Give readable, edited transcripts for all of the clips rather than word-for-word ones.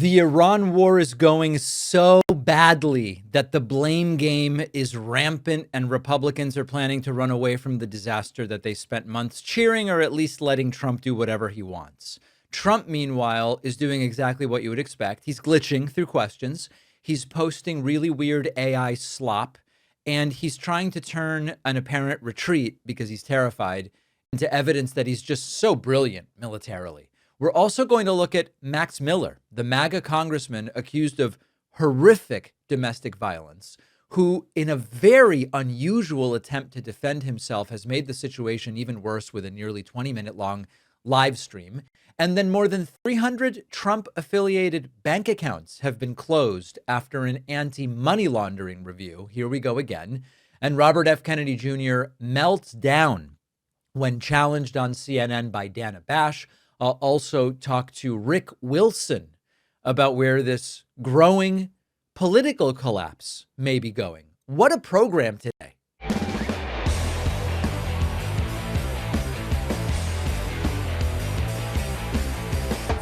The Iran war is going so badly that the blame game is rampant, and Republicans are planning to run away from the disaster that they spent months cheering, or at least letting Trump do whatever he wants. Trump, meanwhile, is doing exactly what you would expect. He's glitching through questions. He's posting really weird AI slop, and he's trying to turn an apparent retreat, because he's terrified, into evidence that he's just so brilliant militarily. We're also going to look at Max Miller, the MAGA congressman accused of horrific domestic violence, who, in a very unusual attempt to defend himself, has made the situation even worse with a nearly 20-minute long live stream. And then more than 300 Trump-affiliated bank accounts have been closed after an anti-money laundering review. Here we go again. And Robert F. Kennedy Jr. melts down when challenged on CNN by Dana Bash. I'll also talk to Rick Wilson about where this growing political collapse may be going. What a program today.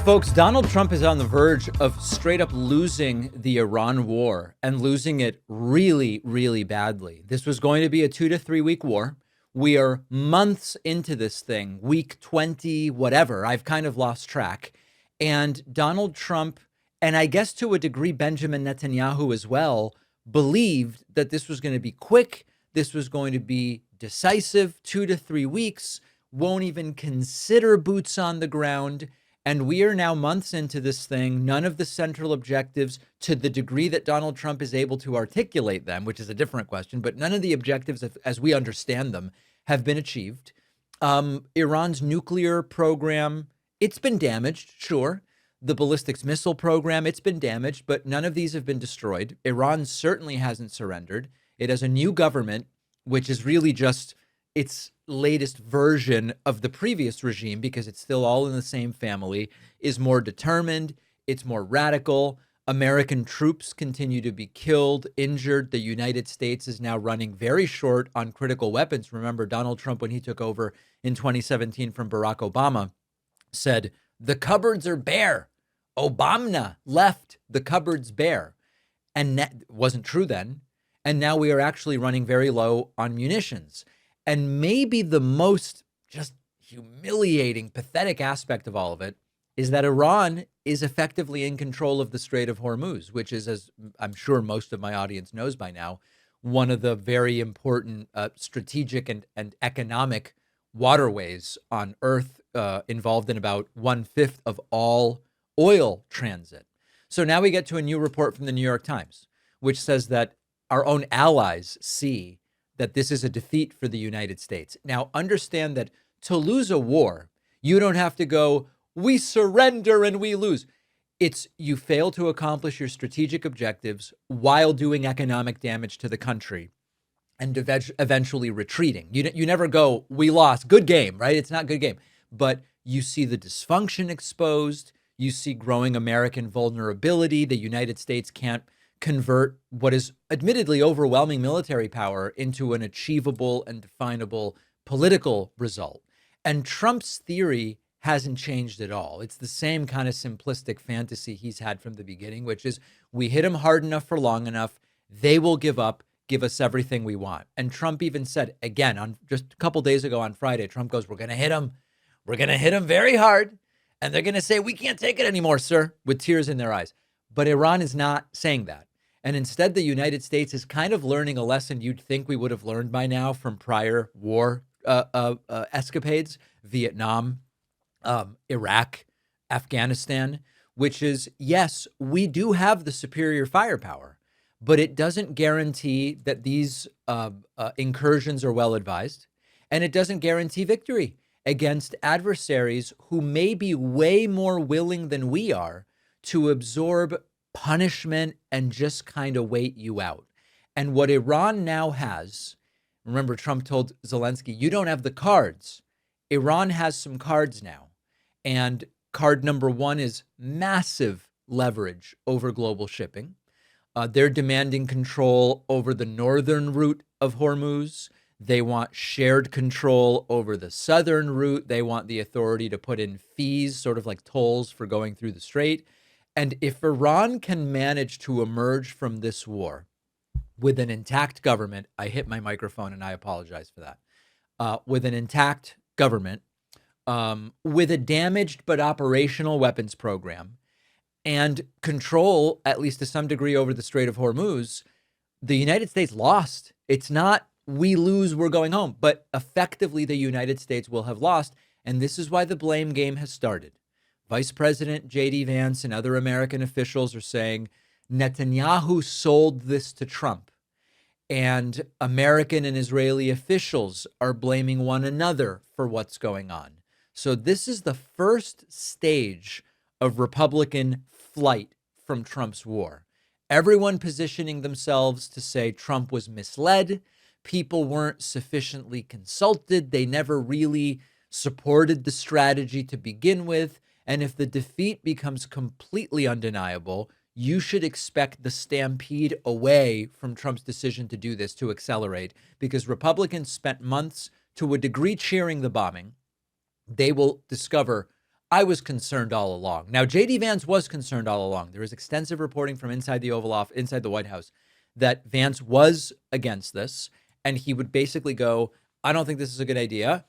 Folks, Donald Trump is on the verge of straight up losing the Iran war, and losing it really, really badly. This was going to be a 2 to 3 week war. We are months into this thing, week 20, whatever. I've kind of lost track. And Donald Trump, and I guess to a degree Benjamin Netanyahu as well, believed that this was going to be quick. This was going to be decisive, 2 to 3 weeks, won't even consider boots on the ground. And we are now months into this thing. None of the central objectives, to the degree that Donald Trump is able to articulate them, which is a different question, but none of the objectives, as we understand them, have been achieved. Iran's nuclear program, it's been damaged, sure. The ballistics missile program, it's been damaged, but none of these have been destroyed. Iran certainly hasn't surrendered. It has a new government, which is really just its latest version of the previous regime, because it's still all in the same family, is more determined, it's more radical. American troops continue to be killed, injured. The United States is now running very short on critical weapons. Remember, Donald Trump, when he took over in 2017 from Barack Obama, said, the cupboards are bare. Obama left the cupboards bare. And that wasn't true then. And now we are actually running very low on munitions. And maybe the most just humiliating, pathetic aspect of all of it is that Iran is effectively in control of the Strait of Hormuz, which is, as I'm sure most of my audience knows by now, one of the very important strategic and economic waterways on Earth, involved in about 1/5 of all oil transit. So now we get to a new report from the New York Times, which says that our own allies see that this is a defeat for the United States. Now, understand that to lose a war, you don't have to go, we surrender and we lose. It's you fail to accomplish your strategic objectives while doing economic damage to the country and eventually retreating. You never go, we lost, good game, right? It's not good game. But you see the dysfunction exposed. You see growing American vulnerability. The United States can't convert what is admittedly overwhelming military power into an achievable and definable political result. And Trump's theory hasn't changed at all. It's the same kind of simplistic fantasy he's had from the beginning, which is we hit them hard enough for long enough, they will give up, give us everything we want. And Trump even said, again, on just a couple days ago on Friday, Trump goes, we're going to hit them. We're going to hit them very hard. And they're going to say, we can't take it anymore, sir, with tears in their eyes. But Iran is not saying that. And instead, the United States is kind of learning a lesson you'd think we would have learned by now from prior war escapades, Vietnam, Iraq, Afghanistan, which is, yes, we do have the superior firepower, but it doesn't guarantee that these incursions are well advised. And it doesn't guarantee victory against adversaries who may be way more willing than we are to absorb punishment and just kind of wait you out. And what Iran now has, remember, Trump told Zelensky, you don't have the cards. Iran has some cards now. And card number one is massive leverage over global shipping. They're demanding control over the northern route of Hormuz. They want shared control over the southern route. They want the authority to put in fees, sort of like tolls for going through the strait. And if Iran can manage to emerge from this war with an intact government, I hit my microphone and I apologize for that, with an intact government, with a damaged but operational weapons program, and control, at least to some degree, over the Strait of Hormuz, the United States lost. It's not we lose, we're going home, but effectively the United States will have lost. And this is why the blame game has started. Vice President J.D. Vance and other American officials are saying Netanyahu sold this to Trump. And American and Israeli officials are blaming one another for what's going on. So this is the first stage of Republican flight from Trump's war. Everyone positioning themselves to say Trump was misled. People weren't sufficiently consulted. They never really supported the strategy to begin with. And if the defeat becomes completely undeniable, you should expect the stampede away from Trump's decision to do this to accelerate, because Republicans spent months to a degree cheering the bombing. They will discover, I was concerned all along. Now, J.D. Vance was concerned all along. There is extensive reporting from inside the Oval Office, inside the White House, that Vance was against this. And he would basically go, I don't think this is a good idea,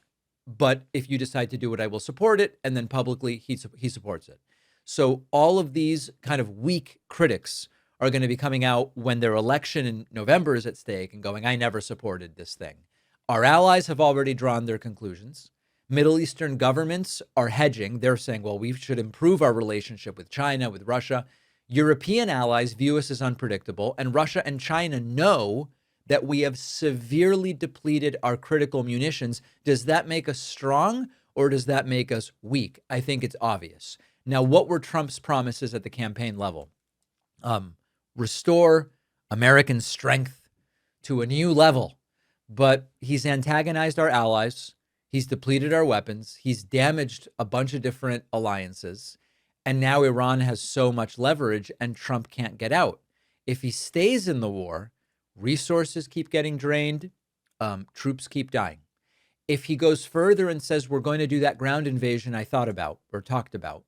but if you decide to do it, I will support it. And then publicly, he supports it. So all of these kind of weak critics are going to be coming out when their election in November is at stake and going, I never supported this thing. Our allies have already drawn their conclusions. Middle Eastern governments are hedging. They're saying, well, we should improve our relationship with China, with Russia. European allies view us as unpredictable. And Russia and China know that we have severely depleted our critical munitions. Does that make us strong or does that make us weak? I think it's obvious. Now, what were Trump's promises at the campaign level? Restore American strength to a new level. But he's antagonized our allies. He's depleted our weapons. He's damaged a bunch of different alliances. And now Iran has so much leverage and Trump can't get out. If he stays in the war, resources keep getting drained. Troops keep dying. If he goes further and says, we're going to do that ground invasion I thought about or talked about,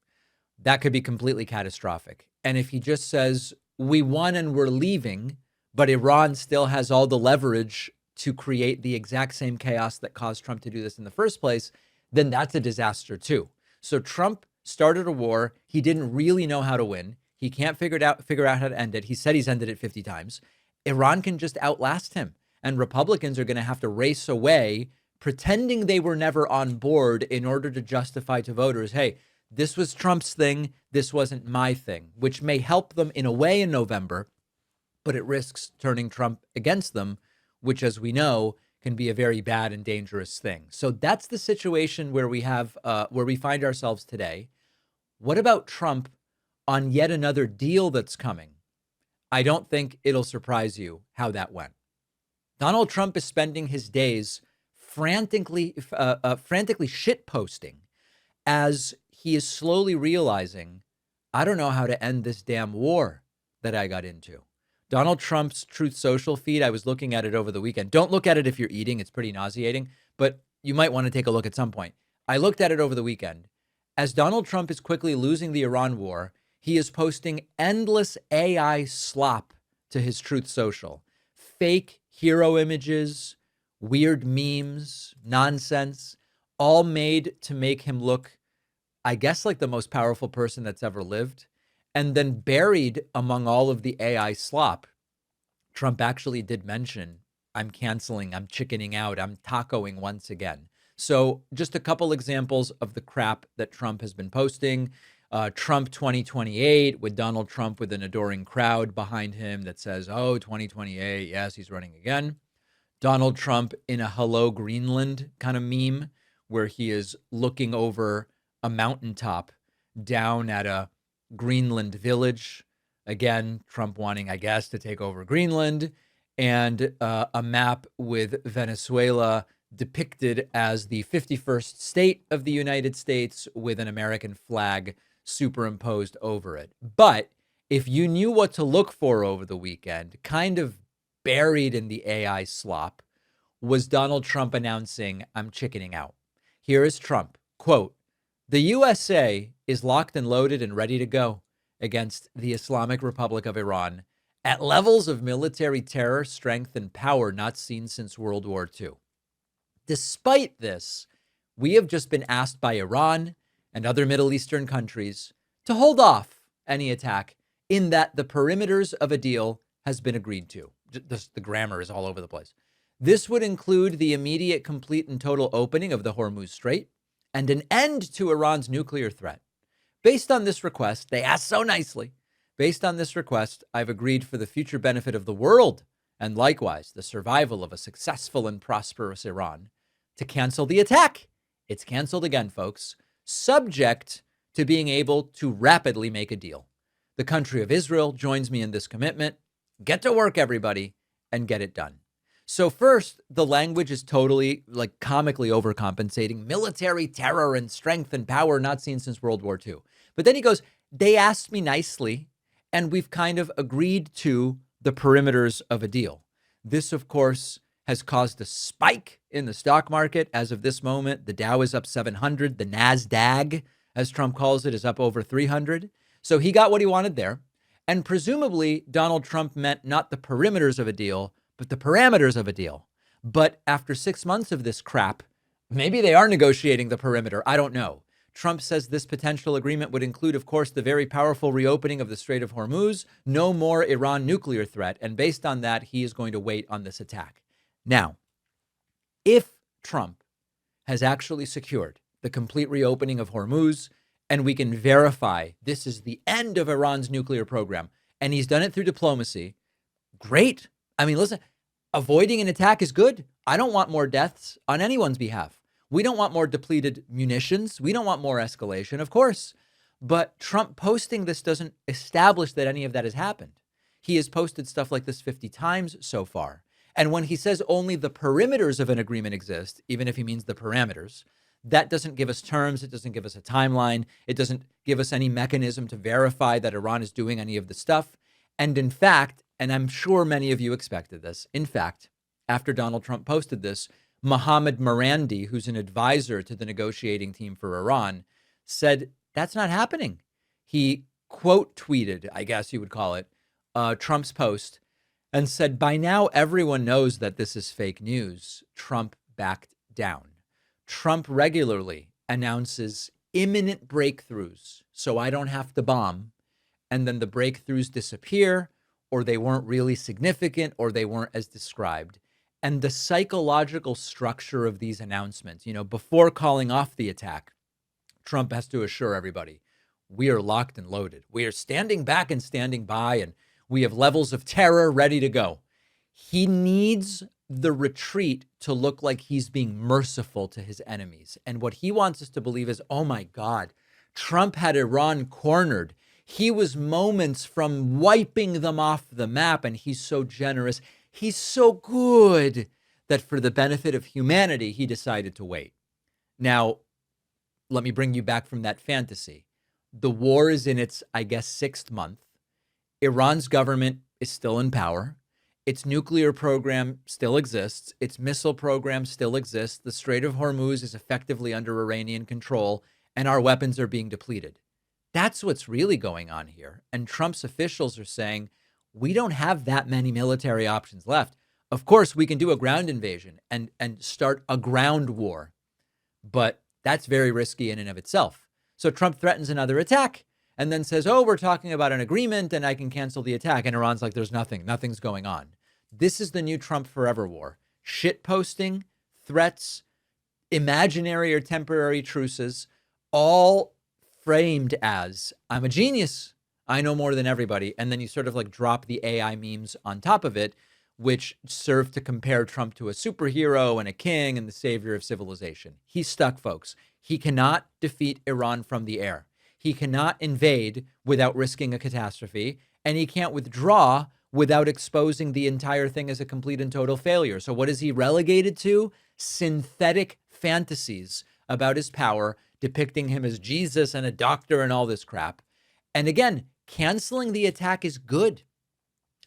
that could be completely catastrophic. And if he just says, we won and we're leaving, but Iran still has all the leverage to create the exact same chaos that caused Trump to do this in the first place, then that's a disaster too. So Trump started a war he didn't really know how to win. He can't figure out how to end it. He said he's ended it 50 times. Iran can just outlast him. And Republicans are going to have to race away, pretending they were never on board in order to justify to voters, hey, this was Trump's thing. This wasn't my thing, which may help them in a way in November, but it risks turning Trump against them, which, as we know, can be a very bad and dangerous thing. So that's the situation where we find ourselves today. What about Trump on yet another deal that's coming? I don't think it'll surprise you how that went. Donald Trump is spending his days frantically shit posting as he is slowly realizing, I don't know how to end this damn war that I got into. Donald Trump's Truth Social feed, I was looking at it over the weekend. Don't look at it if you're eating. It's pretty nauseating, but you might want to take a look at some point. I looked at it over the weekend. As Donald Trump is quickly losing the Iran war, he is posting endless AI slop to his Truth Social. Fake hero images, weird memes, nonsense, all made to make him look, I guess, like the most powerful person that's ever lived. And then buried among all of the AI slop, Trump actually did mention, I'm canceling, I'm chickening out, I'm tacoing once again. So just a couple examples of the crap that Trump has been posting. Trump 2028 with Donald Trump with an adoring crowd behind him that says, oh, 2028, yes, he's running again. Donald Trump in a Hello Greenland kind of meme where he is looking over a mountaintop down at a Greenland village. Again, Trump wanting, I guess, to take over Greenland, and a map with Venezuela depicted as the 51st state of the United States with an American flag superimposed over it. But if you knew what to look for over the weekend, kind of buried in the AI slop, was Donald Trump announcing, I'm chickening out. Here is Trump, quote, the USA is locked and loaded and ready to go. against the Islamic Republic of Iran at levels of military terror, strength, and power not seen since World War II. Despite this, we have just been asked by Iran and other Middle Eastern countries to hold off any attack, in that the perimeters of a deal has been agreed to. The grammar is all over the place. This would include the immediate, complete, and total opening of the Hormuz Strait and an end to Iran's nuclear threat. Based on this request, they asked so nicely, based on this request, I've agreed for the future benefit of the world, and likewise the survival of a successful and prosperous Iran, to cancel the attack. It's canceled again, folks, subject to being able to rapidly make a deal. The country of Israel joins me in this commitment. Get to work, everybody, and get it done. So first, the language is totally, like, comically overcompensating. Military terror and strength and power not seen since World War II. But then he goes, they asked me nicely, and we've kind of agreed to the perimeters of a deal. This, of course, has caused a spike in the stock market. As of this moment, the Dow is up 700. The NASDAQ, as Trump calls it, is up over 300. So he got what he wanted there. And presumably, Donald Trump meant not the perimeters of a deal, but the parameters of a deal. But after 6 months of this crap, maybe they are negotiating the perimeter. I don't know. Trump says this potential agreement would include, of course, the very powerful reopening of the Strait of Hormuz, no more Iran nuclear threat. And based on that, he is going to wait on this attack. Now, if Trump has actually secured the complete reopening of Hormuz, and we can verify this is the end of Iran's nuclear program, and he's done it through diplomacy, great. I mean, listen, avoiding an attack is good. I don't want more deaths on anyone's behalf. We don't want more depleted munitions. We don't want more escalation, of course. But Trump posting this doesn't establish that any of that has happened. He has posted stuff like this 50 times so far. And when he says only the perimeters of an agreement exist, even if he means the parameters, that doesn't give us terms. It doesn't give us a timeline. It doesn't give us any mechanism to verify that Iran is doing any of the stuff. And in fact, and I'm sure many of you expected this, in fact, after Donald Trump posted this, Mohammad Marandi, who's an advisor to the negotiating team for Iran, said that's not happening. He quote tweeted, I guess you would call it, Trump's post, and said, by now everyone knows that this is fake news. Trump backed down. Trump regularly announces imminent breakthroughs so I don't have to bomb. And then the breakthroughs disappear, or they weren't really significant, or they weren't as described. And the psychological structure of these announcements, before calling off the attack, Trump has to assure everybody, we are locked and loaded. We are standing back and standing by, and we have levels of terror ready to go. He needs the retreat to look like he's being merciful to his enemies. And what he wants us to believe is, oh my God, Trump had Iran cornered. He was moments from wiping them off the map, and he's so generous. He's so good that for the benefit of humanity, he decided to wait. Now, let me bring you back from that fantasy. The war is in its, I guess, 6th month. Iran's government is still in power. Its nuclear program still exists. Its missile program still exists. The Strait of Hormuz is effectively under Iranian control, and our weapons are being depleted. That's what's really going on here. And Trump's officials are saying, we don't have that many military options left. Of course, we can do a ground invasion and start a ground war, but that's very risky in and of itself. So Trump threatens another attack and then says, oh, we're talking about an agreement and I can cancel the attack. And Iran's like, there's nothing's going on. This is the new Trump forever war. Shit posting, threats, imaginary or temporary truces, all framed as, I'm a genius. I know more than everybody. And then you sort of like drop the AI memes on top of it, which serve to compare Trump to a superhero and a king and the savior of civilization. He's stuck, folks. He cannot defeat Iran from the air. He cannot invade without risking a catastrophe, and he can't withdraw without exposing the entire thing as a complete and total failure. So what is he relegated to? Synthetic fantasies about his power, depicting him as Jesus and a doctor and all this crap. And again, canceling the attack is good.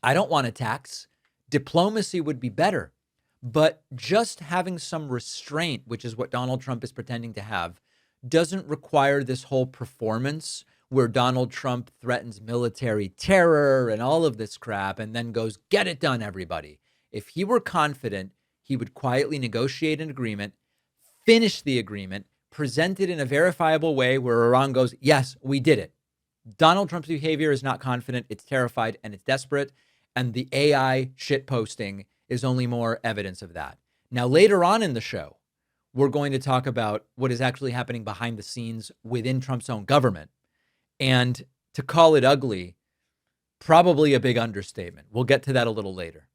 I don't want attacks. Diplomacy would be better. But just having some restraint, which is what Donald Trump is pretending to have, doesn't require this whole performance where Donald Trump threatens military terror and all of this crap and then goes, get it done, everybody. If he were confident, he would quietly negotiate an agreement, finish the agreement, present it in a verifiable way where Iran goes, yes, we did it. Donald Trump's behavior is not confident, it's terrified, and it's desperate. And the AI shit posting is only more evidence of that. Now, later on in the show, we're going to talk about what is actually happening behind the scenes within Trump's own government. And to call it ugly, probably a big understatement. We'll get to that a little later.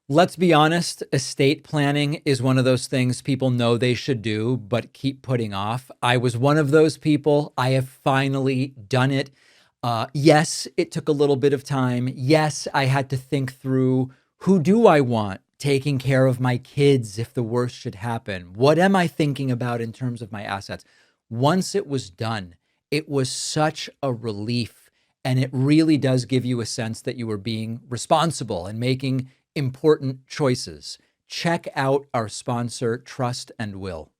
Let's be honest, estate planning is one of those things people know they should do, but keep putting off. I was one of those people. I have finally done it. Yes, it took a little bit of time. Yes, I had to think through, who do I want taking care of my kids if the worst should happen? What am I thinking about in terms of my assets? Once it was done, it was such a relief. And it really does give you a sense that you are being responsible and making important choices. Check out our sponsor, Trust and Will.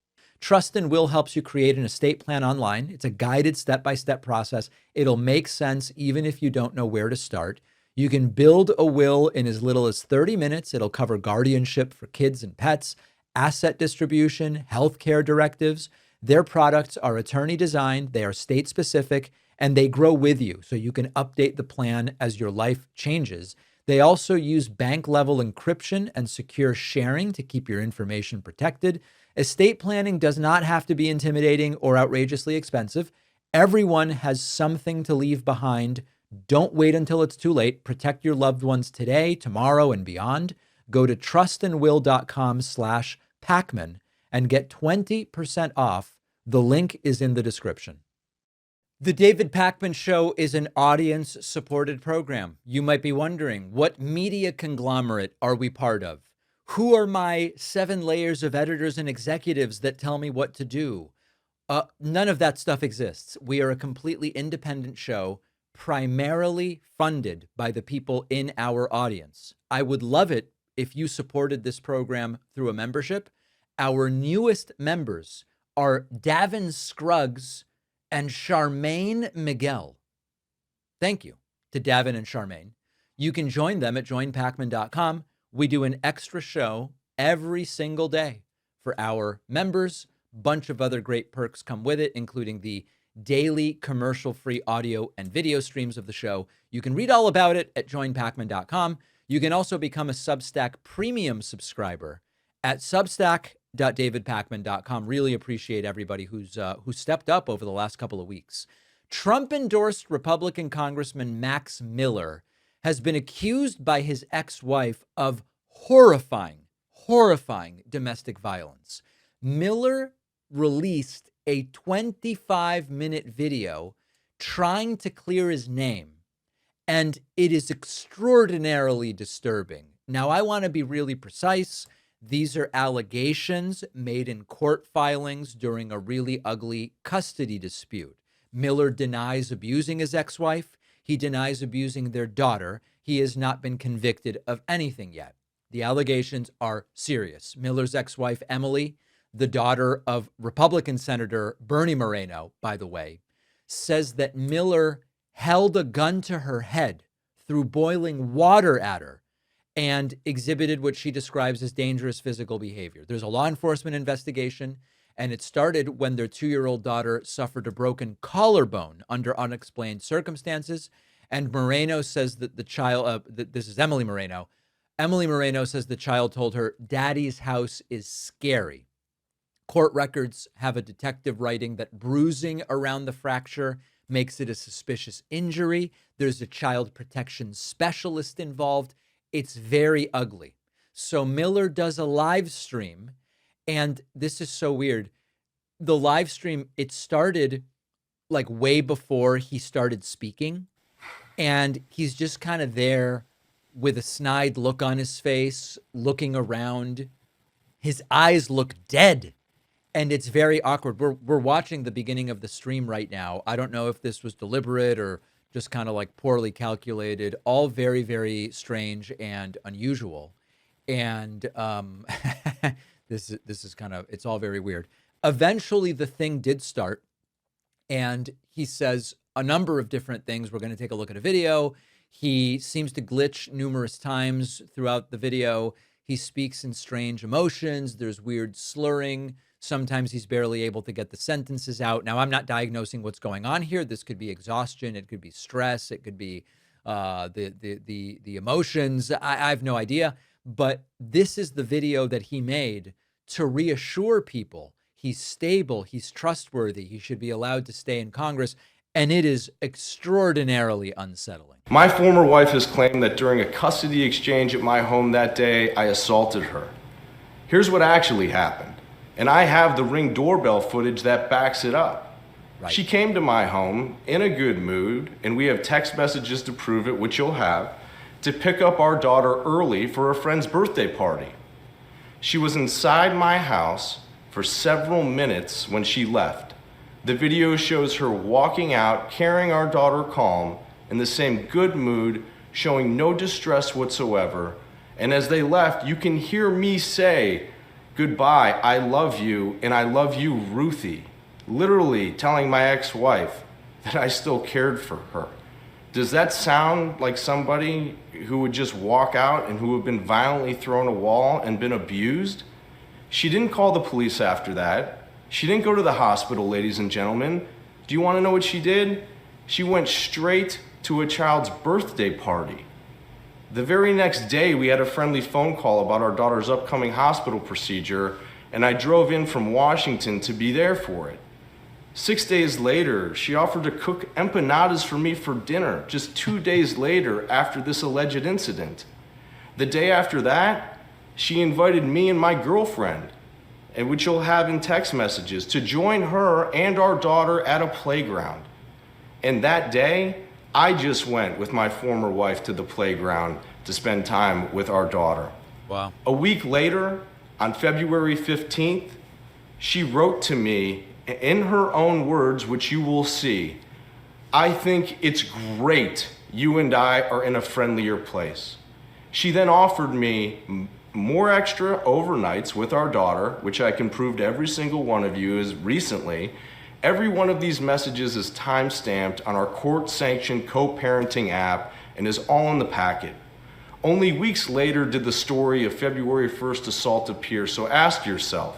Trust and Will helps you create an estate plan online. It's a guided step-by-step process. It'll make sense even if you don't know where to start. You can build a will in as little as 30 minutes. It'll cover guardianship for kids and pets, asset distribution, healthcare directives. Their products are attorney designed, they are state specific, and they grow with you so you can update the plan as your life changes. They also use bank level encryption and secure sharing to keep your information protected. Estate planning does not have to be intimidating or outrageously expensive. Everyone has something to leave behind. Don't wait until it's too late. Protect your loved ones today, tomorrow, and beyond. Go to trustandwill.com/Pakman and get 20% off. The link is in the description. The David Pakman Show is an audience-supported program. You might be wondering, what media conglomerate are we part of? Who are my 7 layers of editors and executives that tell me what to do? None of that stuff exists. We are a completely independent show, primarily funded by the people in our audience. I would love it if you supported this program through a membership. Our newest members are Davin Scruggs and Charmaine Miguel. Thank you to Davin and Charmaine. You can join them at joinpakman.com. We do an extra show every single day for our members. Bunch of other great perks come with it, including the daily commercial-free audio and video streams of the show. You can read all about it at joinpakman.com. You can also become a Substack premium subscriber at substack.davidpakman.com. Really appreciate everybody who stepped up over the last couple of weeks. Trump-endorsed Republican Congressman Max Miller has been accused by his ex-wife of horrifying domestic violence. Miller released a 25-minute video trying to clear his name, and it is extraordinarily disturbing. Now, I want to be really precise. These are allegations made in court filings during a really ugly custody dispute. Miller denies abusing his ex-wife. He denies abusing their daughter. He has not been convicted of anything yet. The allegations are serious. Miller's ex-wife, Emily, the daughter of Republican Senator Bernie Moreno, by the way, says that Miller held a gun to her head, threw boiling water at her, and exhibited what she describes as dangerous physical behavior. There's a law enforcement investigation, and it started when their 2-year-old daughter suffered a broken collarbone under unexplained circumstances. And Moreno says that the child, this is Emily Moreno. Emily Moreno says the child told her, "Daddy's house is scary." Court records have a detective writing that bruising around the fracture makes it a suspicious injury. There's a child protection specialist involved. It's very ugly. So Miller does a live stream, and this is so weird. The live stream, it started like way before he started speaking, and he's just kind of there with a snide look on his face, looking around. His eyes look dead, and it's very awkward. We're watching the beginning of the stream right now. I don't know if this was deliberate or just kind of like poorly calculated, all very, very strange and unusual. And this is kind of, it's all very weird. Eventually the thing did start, and he says, a number of different things. We're going to take a look at a video. He seems to glitch numerous times throughout the video. He speaks in strange emotions. There's weird slurring. Sometimes he's barely able to get the sentences out. Now, I'm not diagnosing what's going on here. This could be exhaustion. It could be stress. It could be the emotions. I have no idea. But this is the video that he made to reassure people he's stable, he's trustworthy, he should be allowed to stay in Congress. And it is extraordinarily unsettling. My former wife has claimed that during a custody exchange at my home that day, I assaulted her. Here's what actually happened, and I have the Ring doorbell footage that backs it up. Right. She came to my home in a good mood, and we have text messages to prove it, which you'll have, to pick up our daughter early for a friend's birthday party. She was inside my house for several minutes when she left. The video shows her walking out, carrying our daughter calm, in the same good mood, showing no distress whatsoever. And as they left, you can hear me say, "Goodbye, I love you, and I love you, Ruthie." Literally telling my ex-wife that I still cared for her. Does that sound like somebody who would just walk out and who had been violently thrown a wall and been abused? She didn't call the police after that. She didn't go to the hospital, ladies and gentlemen. Do you want to know what she did? She went straight to a child's birthday party. The very next day, we had a friendly phone call about our daughter's upcoming hospital procedure, and I drove in from Washington to be there for it. 6 days later, she offered to cook empanadas for me for dinner, just 2 days later after this alleged incident. The day after that, she invited me and my girlfriend, and which you'll have in text messages, to join her and our daughter at a playground. And that day, I just went with my former wife to the playground to spend time with our daughter. Wow. A week later, on February 15th, she wrote to me in her own words, which you will see, "I think it's great you and I are in a friendlier place." She then offered me more extra overnights with our daughter, which I can prove to every single one of you is recently. Every one of these messages is time-stamped on our court-sanctioned co-parenting app and is all in the packet. Only weeks later did the story of February 1st assault appear, so ask yourself,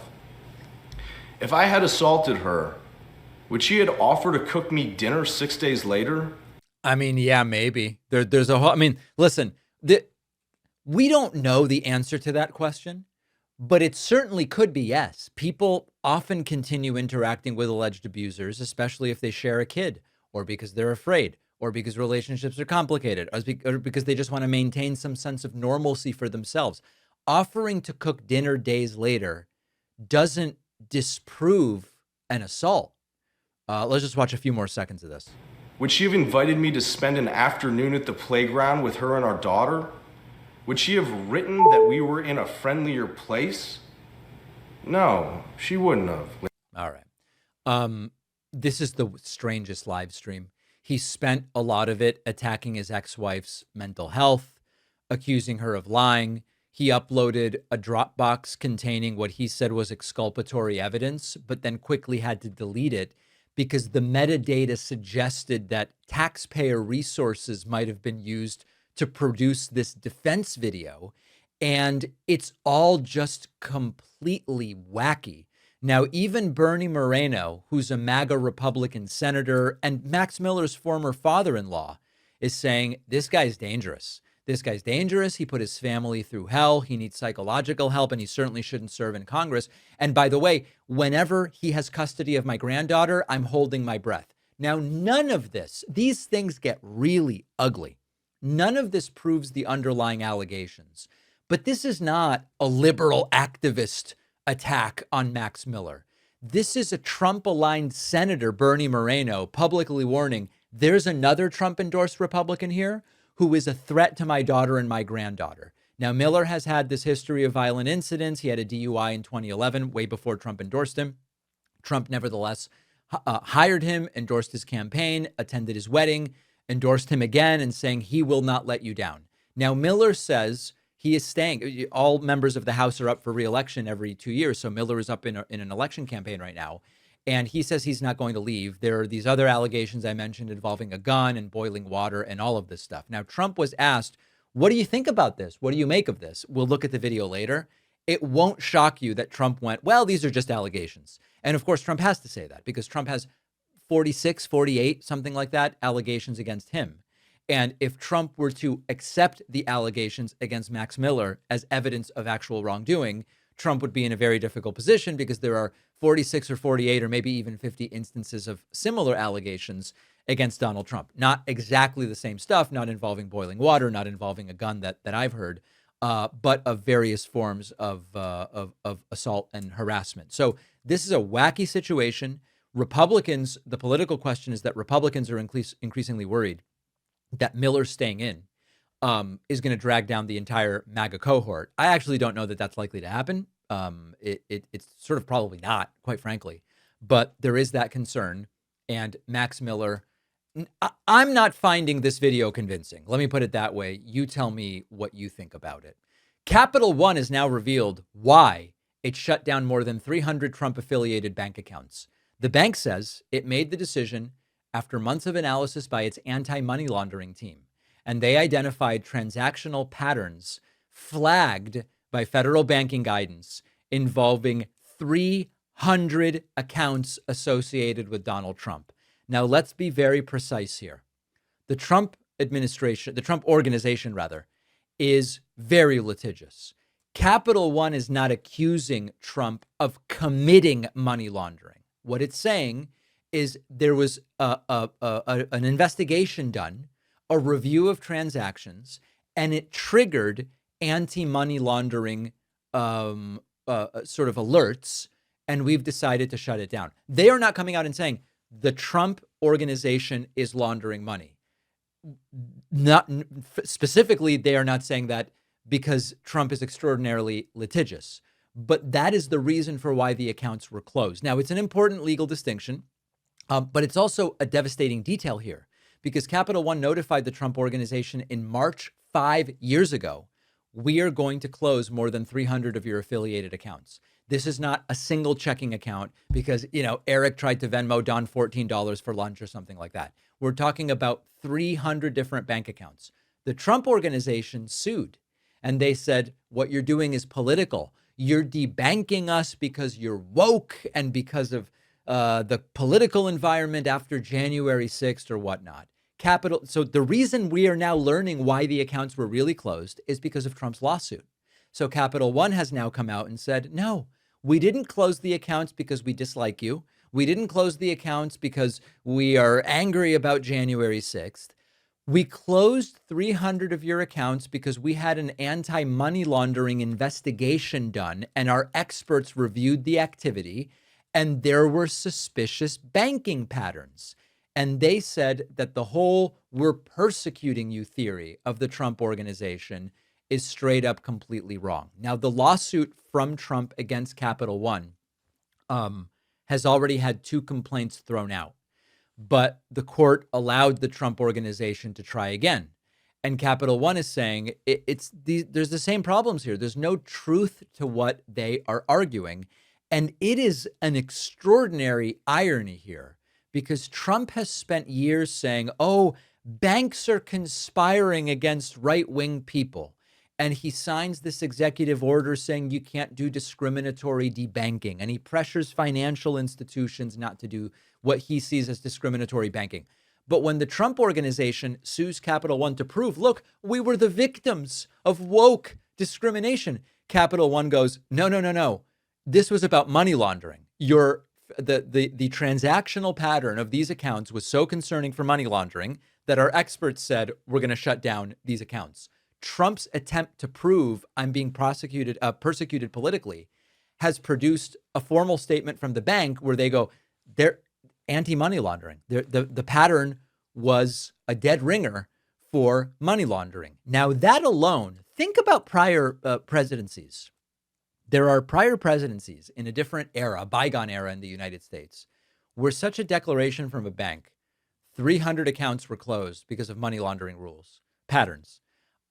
if I had assaulted her, would she have offered to cook me dinner 6 days later? I mean, yeah, maybe. There's a whole, I mean, listen, we don't know the answer to that question, but it certainly could be yes. People often continue interacting with alleged abusers, especially if they share a kid, or because they're afraid, or because relationships are complicated, or because they just want to maintain some sense of normalcy for themselves. Offering to cook dinner days later doesn't disprove an assault. Let's just watch a few more seconds of this. Would she have invited me to spend an afternoon at the playground with her and our daughter? Would she have written that we were in a friendlier place? No, she wouldn't have. All right. This is the strangest live stream. He spent a lot of it attacking his ex-wife's mental health, accusing her of lying. He uploaded a Dropbox containing what he said was exculpatory evidence, but then quickly had to delete it because the metadata suggested that taxpayer resources might have been used to produce this defense video. And it's all just completely wacky. Now, even Bernie Moreno, who's a MAGA Republican senator and Max Miller's former father-in-law, is saying, this guy's dangerous. This guy's dangerous. He put his family through hell. He needs psychological help, and he certainly shouldn't serve in Congress. And by the way, whenever he has custody of my granddaughter, I'm holding my breath. Now, none of this, these things get really ugly. None of this proves the underlying allegations. But this is not a liberal activist attack on Max Miller. This is a Trump-aligned senator, Bernie Moreno, publicly warning, there's another Trump-endorsed Republican here who is a threat to my daughter and my granddaughter. Now, Miller has had this history of violent incidents. He had a DUI in 2011, way before Trump endorsed him. Trump nevertheless hired him, endorsed his campaign, attended his wedding, endorsed him again, and saying he will not let you down. Now, Miller says he is staying. All members of the House are up for re-election every 2 years. So Miller is up in an election campaign right now. And he says he's not going to leave. There are these other allegations I mentioned involving a gun and boiling water and all of this stuff. Now, Trump was asked, what do you think about this? What do you make of this? We'll look at the video later. It won't shock you that Trump went, well, these are just allegations. And of course, Trump has to say that because Trump has 46, 48, something like that, allegations against him. And if Trump were to accept the allegations against Max Miller as evidence of actual wrongdoing, Trump would be in a very difficult position because there are 46 or 48 or maybe even 50 instances of similar allegations against Donald Trump. Not exactly the same stuff, not involving boiling water, not involving a gun that I've heard, but of various forms of assault and harassment. So this is a wacky situation. Republicans, the political question is that Republicans are increasingly worried that Miller's staying in is going to drag down the entire MAGA cohort. I actually don't know that that's likely to happen. It's sort of probably not, quite frankly, but there is that concern. And Max Miller, I'm not finding this video convincing. Let me put it that way. You tell me what you think about it. Capital One has now revealed why it shut down more than 300 Trump-affiliated bank accounts. The bank says it made the decision after months of analysis by its anti-money laundering team, and they identified transactional patterns flagged by federal banking guidance involving 300 accounts associated with Donald Trump. Now, let's be very precise here. The Trump organization, is very litigious. Capital One is not accusing Trump of committing money laundering. What it's saying is there was an investigation done, a review of transactions, and it triggered anti-money laundering sort of alerts, and we've decided to shut it down. They are not coming out and saying the Trump organization is laundering money. Not specifically, they are not saying that because Trump is extraordinarily litigious, but that is the reason for why the accounts were closed. Now, it's an important legal distinction, but it's also a devastating detail here because Capital One notified the Trump organization in March 5 years ago, we are going to close more than 300 of your affiliated accounts. This is not a single checking account because, Eric tried to Venmo Don $14 for lunch or something like that. We're talking about 300 different bank accounts. The Trump organization sued and they said, what you're doing is political. You're debanking us because you're woke and because of the political environment after January 6th or whatnot. So the reason we are now learning why the accounts were really closed is because of Trump's lawsuit. So Capital One has now come out and said, no, we didn't close the accounts because we dislike you. We didn't close the accounts because we are angry about January 6th. We closed 300 of your accounts because we had an anti-money laundering investigation done and our experts reviewed the activity and there were suspicious banking patterns. And they said that the whole "we're persecuting you" theory of the Trump organization is straight up completely wrong. Now, the lawsuit from Trump against Capital One has already had 2 complaints thrown out, but the court allowed the Trump organization to try again. And Capital One is saying there's the same problems here. There's no truth to what they are arguing. And it is an extraordinary irony here because Trump has spent years saying, oh, banks are conspiring against right-wing people. And he signs this executive order saying you can't do discriminatory debanking. And he pressures financial institutions not to do what he sees as discriminatory banking. But when the Trump organization sues Capital One to prove, look, we were the victims of woke discrimination, Capital One goes, no. This was about money laundering. The transactional pattern of these accounts was so concerning for money laundering that our experts said we're going to shut down these accounts. Trump's attempt to prove I'm being persecuted politically has produced a formal statement from the bank where they go, they're anti-money laundering. The pattern was a dead ringer for money laundering. Now, that alone, think about prior presidencies. There are prior presidencies in a different era, bygone era in the United States, where such a declaration from a bank, 300 accounts were closed because of money laundering patterns.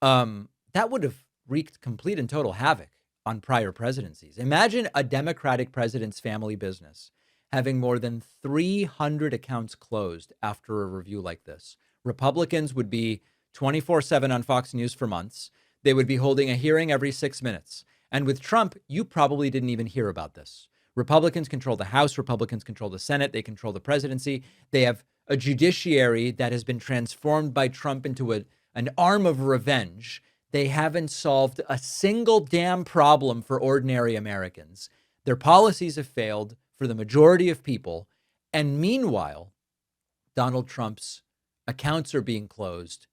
That would have wreaked complete and total havoc on prior presidencies. Imagine a Democratic president's family business having more than 300 accounts closed after a review like this. Republicans would be 24/7 on Fox News for months. They would be holding a hearing every 6 minutes. And with Trump, you probably didn't even hear about this. Republicans control the House, Republicans control the Senate, they control the presidency. They have a judiciary that has been transformed by Trump into an arm of revenge. They haven't solved a single damn problem for ordinary Americans. Their policies have failed for the majority of people. And meanwhile, Donald Trump's accounts are being closed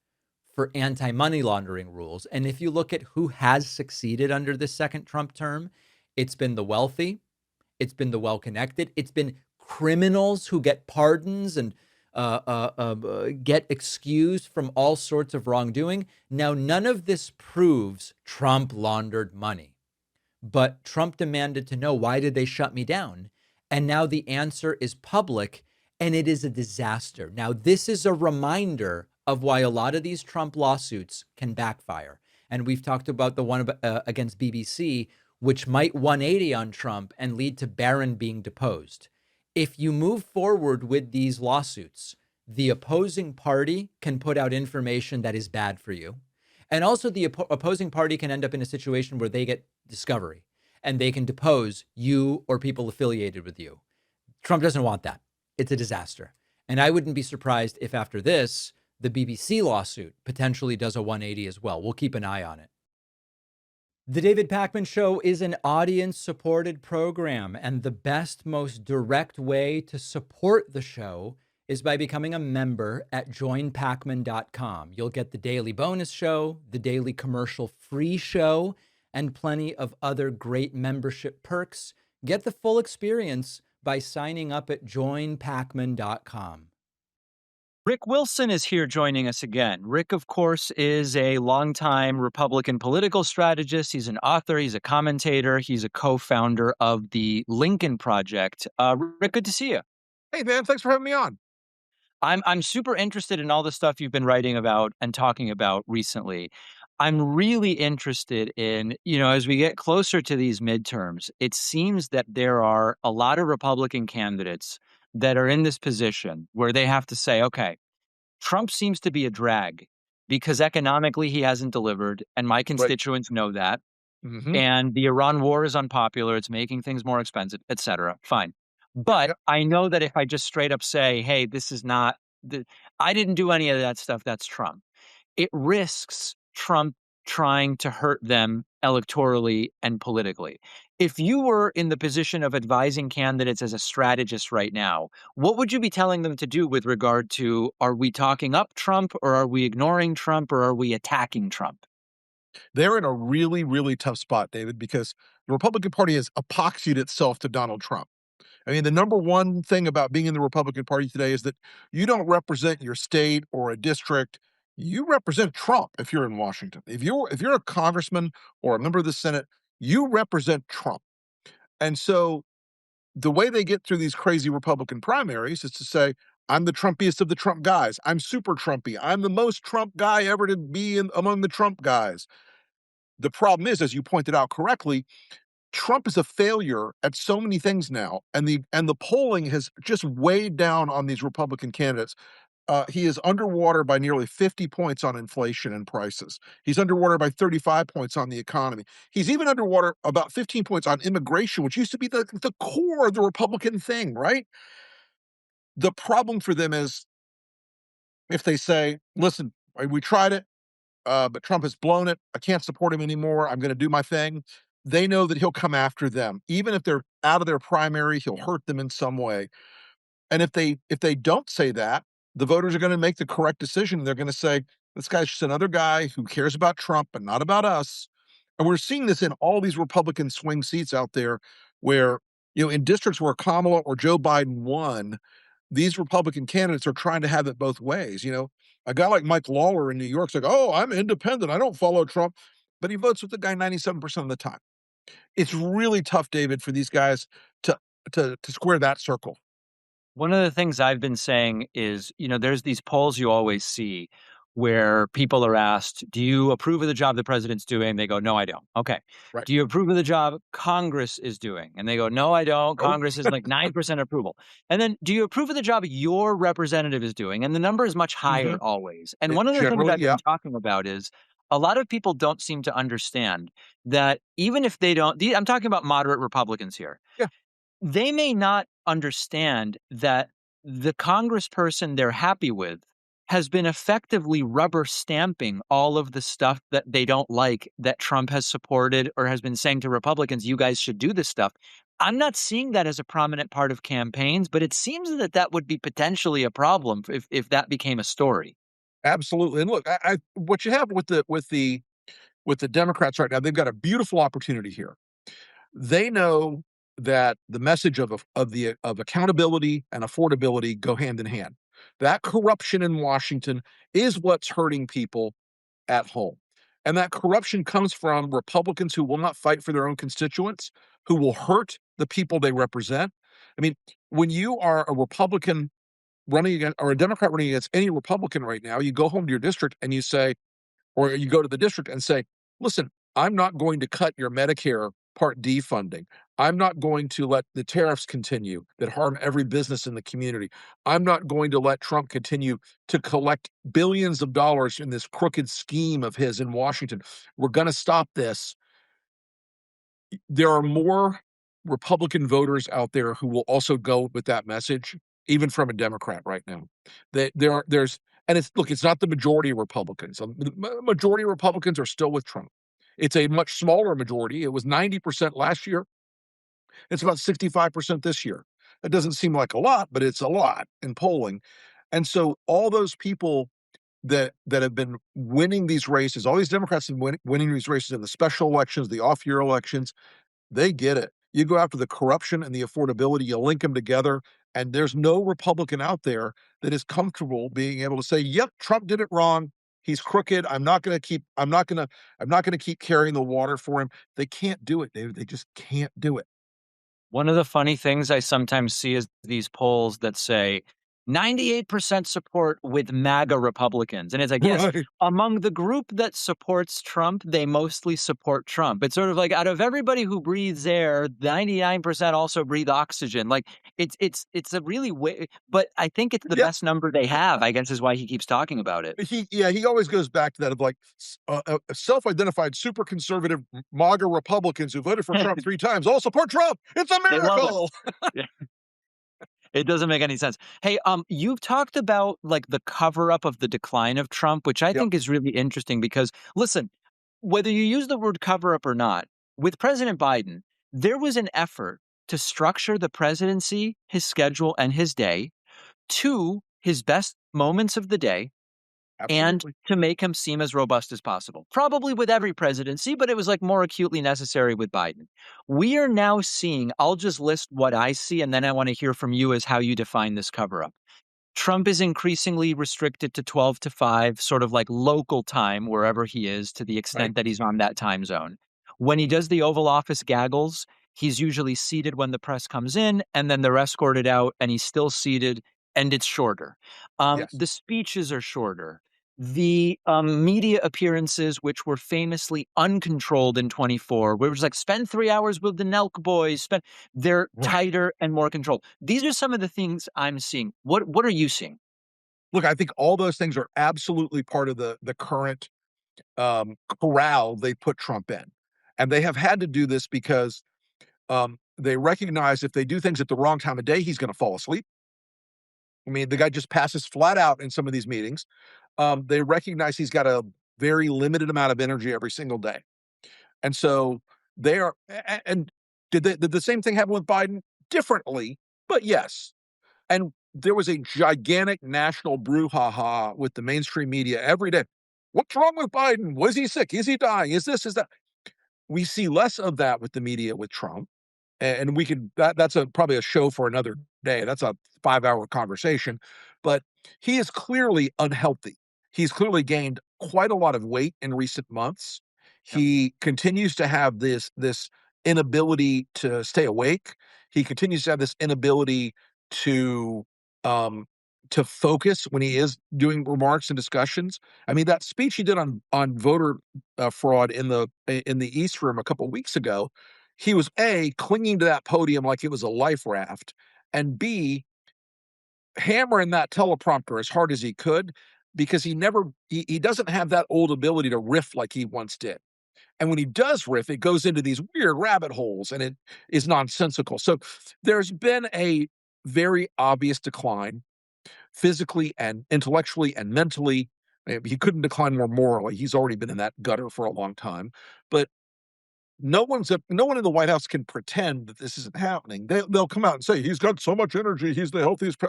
for anti-money laundering rules. And if you look at who has succeeded under this second Trump term, it's been the wealthy, it's been the well-connected, it's been criminals who get pardons and get excused from all sorts of wrongdoing. Now, none of this proves Trump laundered money, but Trump demanded to know, why did they shut me down? And now the answer is public, and it is a disaster. Now, this is a reminder of why a lot of these Trump lawsuits can backfire. And we've talked about the one against BBC, which might 180 on Trump and lead to Barron being deposed. If you move forward with these lawsuits, the opposing party can put out information that is bad for you. And also the opposing party can end up in a situation where they get discovery and they can depose you or people affiliated with you. Trump doesn't want that. It's a disaster. And I wouldn't be surprised if after this, the BBC lawsuit potentially does a 180 as well. We'll keep an eye on it. The David Pakman Show is an audience-supported program, and the best, most direct way to support the show is by becoming a member at joinpakman.com. You'll get the daily bonus show, the daily commercial-free show, and plenty of other great membership perks. Get the full experience by signing up at joinpakman.com. Rick Wilson is here joining us again. Rick, of course, is a longtime Republican political strategist. He's an author. He's a commentator. He's a co-founder of the Lincoln Project. Rick, good to see you. Hey, man, thanks for having me on. I'm super interested in all the stuff you've been writing about and talking about recently. I'm really interested in, as we get closer to these midterms, it seems that there are a lot of Republican candidates that are in this position where they have to say, okay, Trump seems to be a drag because economically he hasn't delivered, and my constituents know that. Mm-hmm. And the Iran war is unpopular. It's making things more expensive, et cetera. Fine. But I know that if I just straight up say, hey, this is not, I didn't do any of that stuff, that's Trump. It risks Trump trying to hurt them electorally and politically. If you were in the position of advising candidates as a strategist right now, what would you be telling them to do with regard to, are we talking up Trump, or are we ignoring Trump, or are we attacking Trump? They're in a really, really tough spot, David, because the Republican Party has epoxied itself to Donald Trump. I mean, the number one thing about being in the Republican Party today is that you don't represent your state or a district. You represent Trump if you're in Washington. If you're a congressman or a member of the Senate, you represent Trump. And so the way they get through these crazy Republican primaries is to say, I'm the Trumpiest of the Trump guys. I'm super Trumpy. I'm the most Trump guy ever to be among the Trump guys. The problem is, as you pointed out correctly, Trump is a failure at so many things now, and the polling has just weighed down on these Republican candidates. He is underwater by nearly 50 points on inflation and prices. He's underwater by 35 points on the economy. He's even underwater about 15 points on immigration, which used to be the core of the Republican thing, right? The problem for them is if they say, listen, we tried it, but Trump has blown it. I can't support him anymore. I'm going to do my thing. They know that he'll come after them. Even if they're out of their primary, he'll hurt them in some way. And if they don't say that, the voters are going to make the correct decision. They're going to say, this guy's just another guy who cares about Trump and not about us. And we're seeing this in all these Republican swing seats out there where, in districts where Kamala or Joe Biden won, these Republican candidates are trying to have it both ways. A guy like Mike Lawler in New York's like, oh, I'm independent. I don't follow Trump. But he votes with the guy 97% of the time. It's really tough, David, for these guys to square that circle. One of the things I've been saying is, there's these polls you always see where people are asked, do you approve of the job the president's doing? They go, no, I don't. Okay. Right. Do you approve of the job Congress is doing? And they go, no, I don't. Nope. Congress is like 9% approval. And then, do you approve of the job your representative is doing? And the number is much higher always. And one of the things Generally, I've been talking about is a lot of people don't seem to understand that even if they don't, I'm talking about moderate Republicans here. Yeah. They may not understand that the congressperson they're happy with has been effectively rubber stamping all of the stuff that they don't like that Trump has supported or has been saying to Republicans, you guys should do this stuff. I'm not seeing that as a prominent part of campaigns, but it seems that that would be potentially a problem if that became a story. Absolutely. And look, what you have with the Democrats right now, they've got a beautiful opportunity here. They know that the message of accountability and affordability go hand in hand. That corruption in Washington is what's hurting people at home. And that corruption comes from Republicans who will not fight for their own constituents, who will hurt the people they represent. I mean, when you are a Republican running against, or a Democrat running against any Republican right now, you go home to your district and you say, or you go to the district and say, listen, I'm not going to cut your Medicare Part D funding. I'm not going to let the tariffs continue that harm every business in the community. I'm not going to let Trump continue to collect billions of dollars in this crooked scheme of his in Washington. We're going to stop this. There are more Republican voters out there who will also go with that message, even from a Democrat right now. And it's not the majority of Republicans. The majority of Republicans are still with Trump. It's a much smaller majority. It was 90% last year. It's about 65% this year. That doesn't seem like a lot, but it's a lot in polling. And so all those people that have been winning these races, all these Democrats have been winning these races in the special elections, the off-year elections, they get it. You go after the corruption and the affordability, you link them together, and there's no Republican out there that is comfortable being able to say, "Yep, Trump did it wrong. He's crooked. I'm not going to keep carrying the water for him." They can't do it, David. They just can't do it. One of the funny things I sometimes see is these polls that say 98% support with MAGA Republicans. And it's like, yes, Right. among the group that supports Trump, they mostly support Trump. It's sort of like out of everybody who breathes air, 99% also breathe oxygen. Like it's a really but I think it's the Yeah. best number they have, I guess is why he keeps talking about it. He always goes back to that of like self-identified super conservative MAGA Republicans who voted for Trump 3 times all support Trump. It's a They love it. miracle. Yeah. It doesn't make any sense. Hey, you've talked about like the cover up of the decline of Trump, which I Yep. think is really interesting because listen, whether you use the word cover up or not, with President Biden, there was an effort to structure the presidency, his schedule, and his day to his best moments of the day and Absolutely. to make him seem as robust as possible. Probably with every presidency, but it was like more acutely necessary with Biden. We are now seeing, I'll just list what I see, and then I want to hear from you as how you define this cover up. Trump is increasingly restricted to 12 to 5, sort of like local time, wherever he is, to the extent Right. that he's on that time zone. When he does the Oval Office gaggles, he's usually seated when the press comes in, and then they're escorted out, and he's still seated, and it's shorter. Yes. The speeches are shorter. The media appearances, which were famously uncontrolled in 24, where it was like, spend 3 hours with the Nelk boys, they're Right. tighter and more controlled. These are some of the things I'm seeing. What are you seeing? Look, I think all those things are absolutely part of the current corral they put Trump in. And they have had to do this because they recognize if they do things at the wrong time of day, he's going to fall asleep. I mean, the guy just passes flat out in some of these meetings. They recognize he's got a very limited amount of energy every single day. And so they are, and did the same thing happen with Biden? Differently, but yes. And there was a gigantic national brouhaha with the mainstream media every day. What's wrong with Biden? Was he sick? Is he dying? Is this, is that? We see less of that with the media with Trump. And we could, that's probably a show for another day. That's a 5-hour conversation. But he is clearly unhealthy. He's clearly gained quite a lot of weight in recent months. Yep. He continues to have this inability to stay awake. He continues to have this inability to um, to focus when he is doing remarks and discussions. I mean, that speech he did on voter fraud in the East Room a couple of weeks ago, he was A, clinging to that podium like it was a life raft, and B, hammering that teleprompter as hard as he could, because he doesn't have that old ability to riff like he once did. And when he does riff, it goes into these weird rabbit holes and it is nonsensical. So there's been a very obvious decline physically and intellectually and mentally. He couldn't decline more morally. He's already been in that gutter for a long time. But no one in the White House can pretend that this isn't happening. They'll come out and say he's got so much energy. He's the healthiest.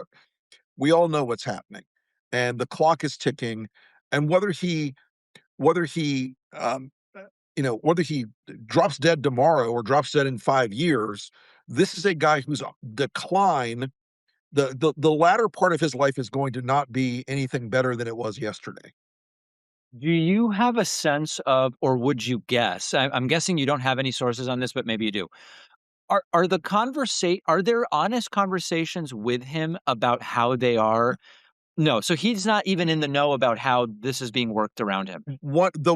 We all know what's happening, and the clock is ticking. And whether he whether he drops dead tomorrow or drops dead in 5 years, this is a guy whose decline, the latter part of his life is going to not be anything better than it was yesterday. Do you have a sense of, or would you guess? I'm guessing you don't have any sources on this, but maybe you do. Are there honest conversations with him about how they are? No, so he's not even in the know about how this is being worked around him. The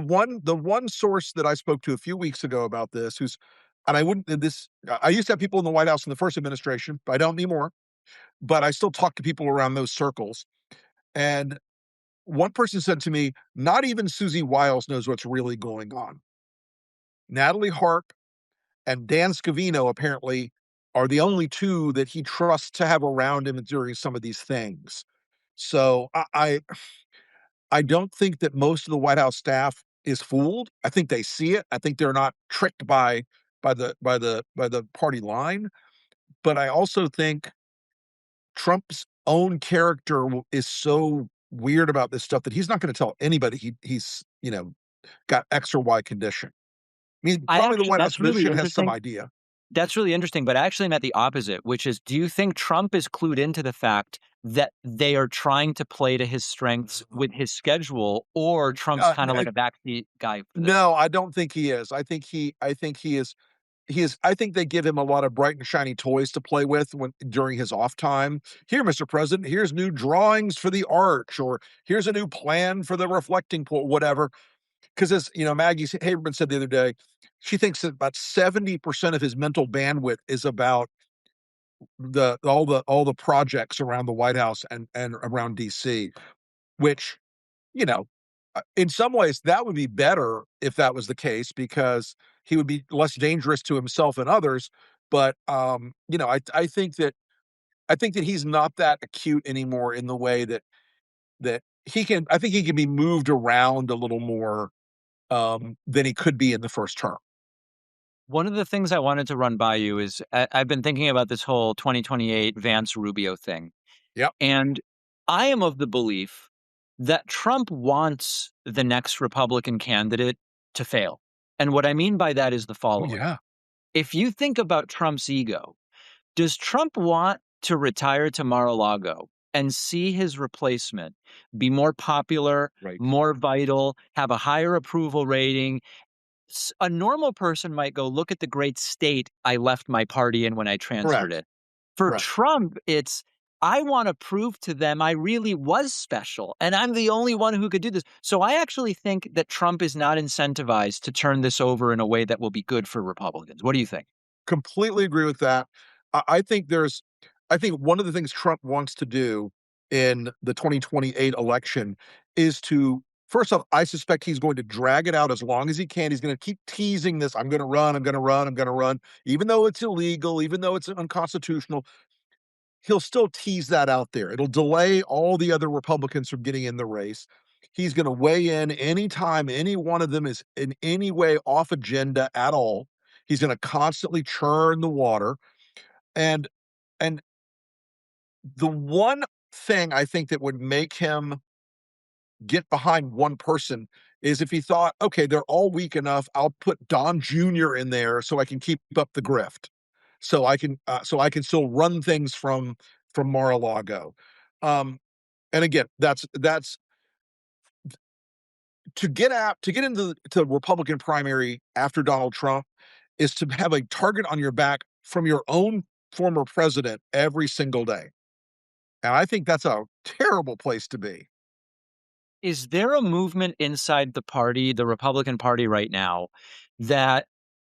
one source that I spoke to a few weeks ago about this, who's and I wouldn't this I used to have people in the White House in the first administration, but I don't anymore. But I still talk to people around those circles. And one person said to me, not even Susie Wiles knows what's really going on. Natalie Harp and Dan Scavino apparently are the only two that he trusts to have around him during some of these things. So I don't think that most of the White House staff is fooled. I think they see it. I think they're not tricked by the party line. But I also think Trump's own character is so weird about this stuff that he's not going to tell anybody he's got X or Y condition. I mean, probably the White House That's really position has some interesting. idea. That's really interesting, but I actually meant the opposite, which is, do you think Trump is clued into the fact that they are trying to play to his strengths with his schedule, or Trump's kind of like a backseat guy for this? No, I don't think he is. I think he is. I think they give him a lot of bright and shiny toys to play with during his off time. Here, Mr. President, here's new drawings for the arch, or here's a new plan for the reflecting pool, whatever. Because as Maggie Haberman said the other day, she thinks that about 70% of his mental bandwidth is about all the projects around the White House and around DC, which, you know, in some ways that would be better if that was the case, because he would be less dangerous to himself and others. But I think that he's not that acute anymore in the way that he can. I think he can be moved around a little more than he could be in the first term. One of the things I wanted to run by you is I've been thinking about this whole 2028 Vance Rubio thing. Yep. And I am of the belief that Trump wants the next Republican candidate to fail. And what I mean by that is the Oh following. yeah. If you think about Trump's ego, does Trump want to retire to Mar-a-Lago and see his replacement be more popular, Right. more vital, have a higher approval rating? A normal person might go, look at the great state I left my party in when I transferred Correct. it. For Correct. Trump, it's, I want to prove to them I really was special and I'm the only one who could do this. So I actually think that Trump is not incentivized to turn this over in a way that will be good for Republicans. What do you think? Completely agree with that. I think I think one of the things Trump wants to do in the 2028 election is to, first off, I suspect he's going to drag it out as long as he can. He's going to keep teasing this. I'm going to run. I'm going to run. I'm going to run. Even though it's illegal, even though it's unconstitutional, he'll still tease that out there. It'll delay all the other Republicans from getting in the race. He's going to weigh in anytime any one of them is in any way off agenda at all. He's going to constantly churn the water. And and the one thing I think that would make him get behind one person is if he thought, okay, they're all weak enough, I'll put Don Jr. in there so I can keep up the grift. So I can still run things from Mar-a-Lago. Um, and again, that's to get into the Republican primary after Donald Trump is to have a target on your back from your own former president every single day. And I think that's a terrible place to be. Is there a movement inside the party, the Republican Party right now, that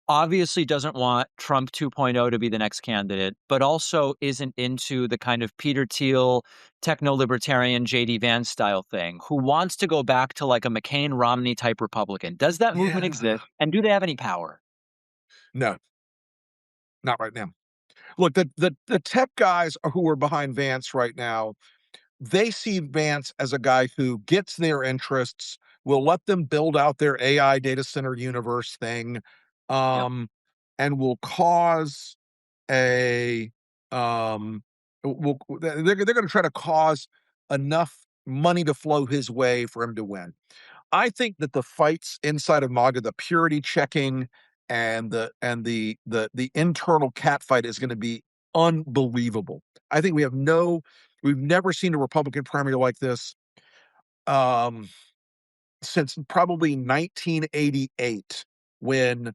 obviously doesn't want Trump 2.0 to be the next candidate, but also isn't into the kind of Peter Thiel, techno-libertarian JD Vance style thing, who wants to go back to like a McCain-Romney type Republican? Does that movement Yeah. exist? And do they have any power? No, not right now. Look, the tech guys who are behind Vance right now, they see Vance as a guy who gets their interests, will let them build out their AI data center universe thing, Yep. um, and will cause a will they're going to try to cause enough money to flow his way for him to win. I think that the fights inside of MAGA, the purity checking and the internal catfight is going to be unbelievable. I think we've never seen a Republican primary like this um, since probably 1988, when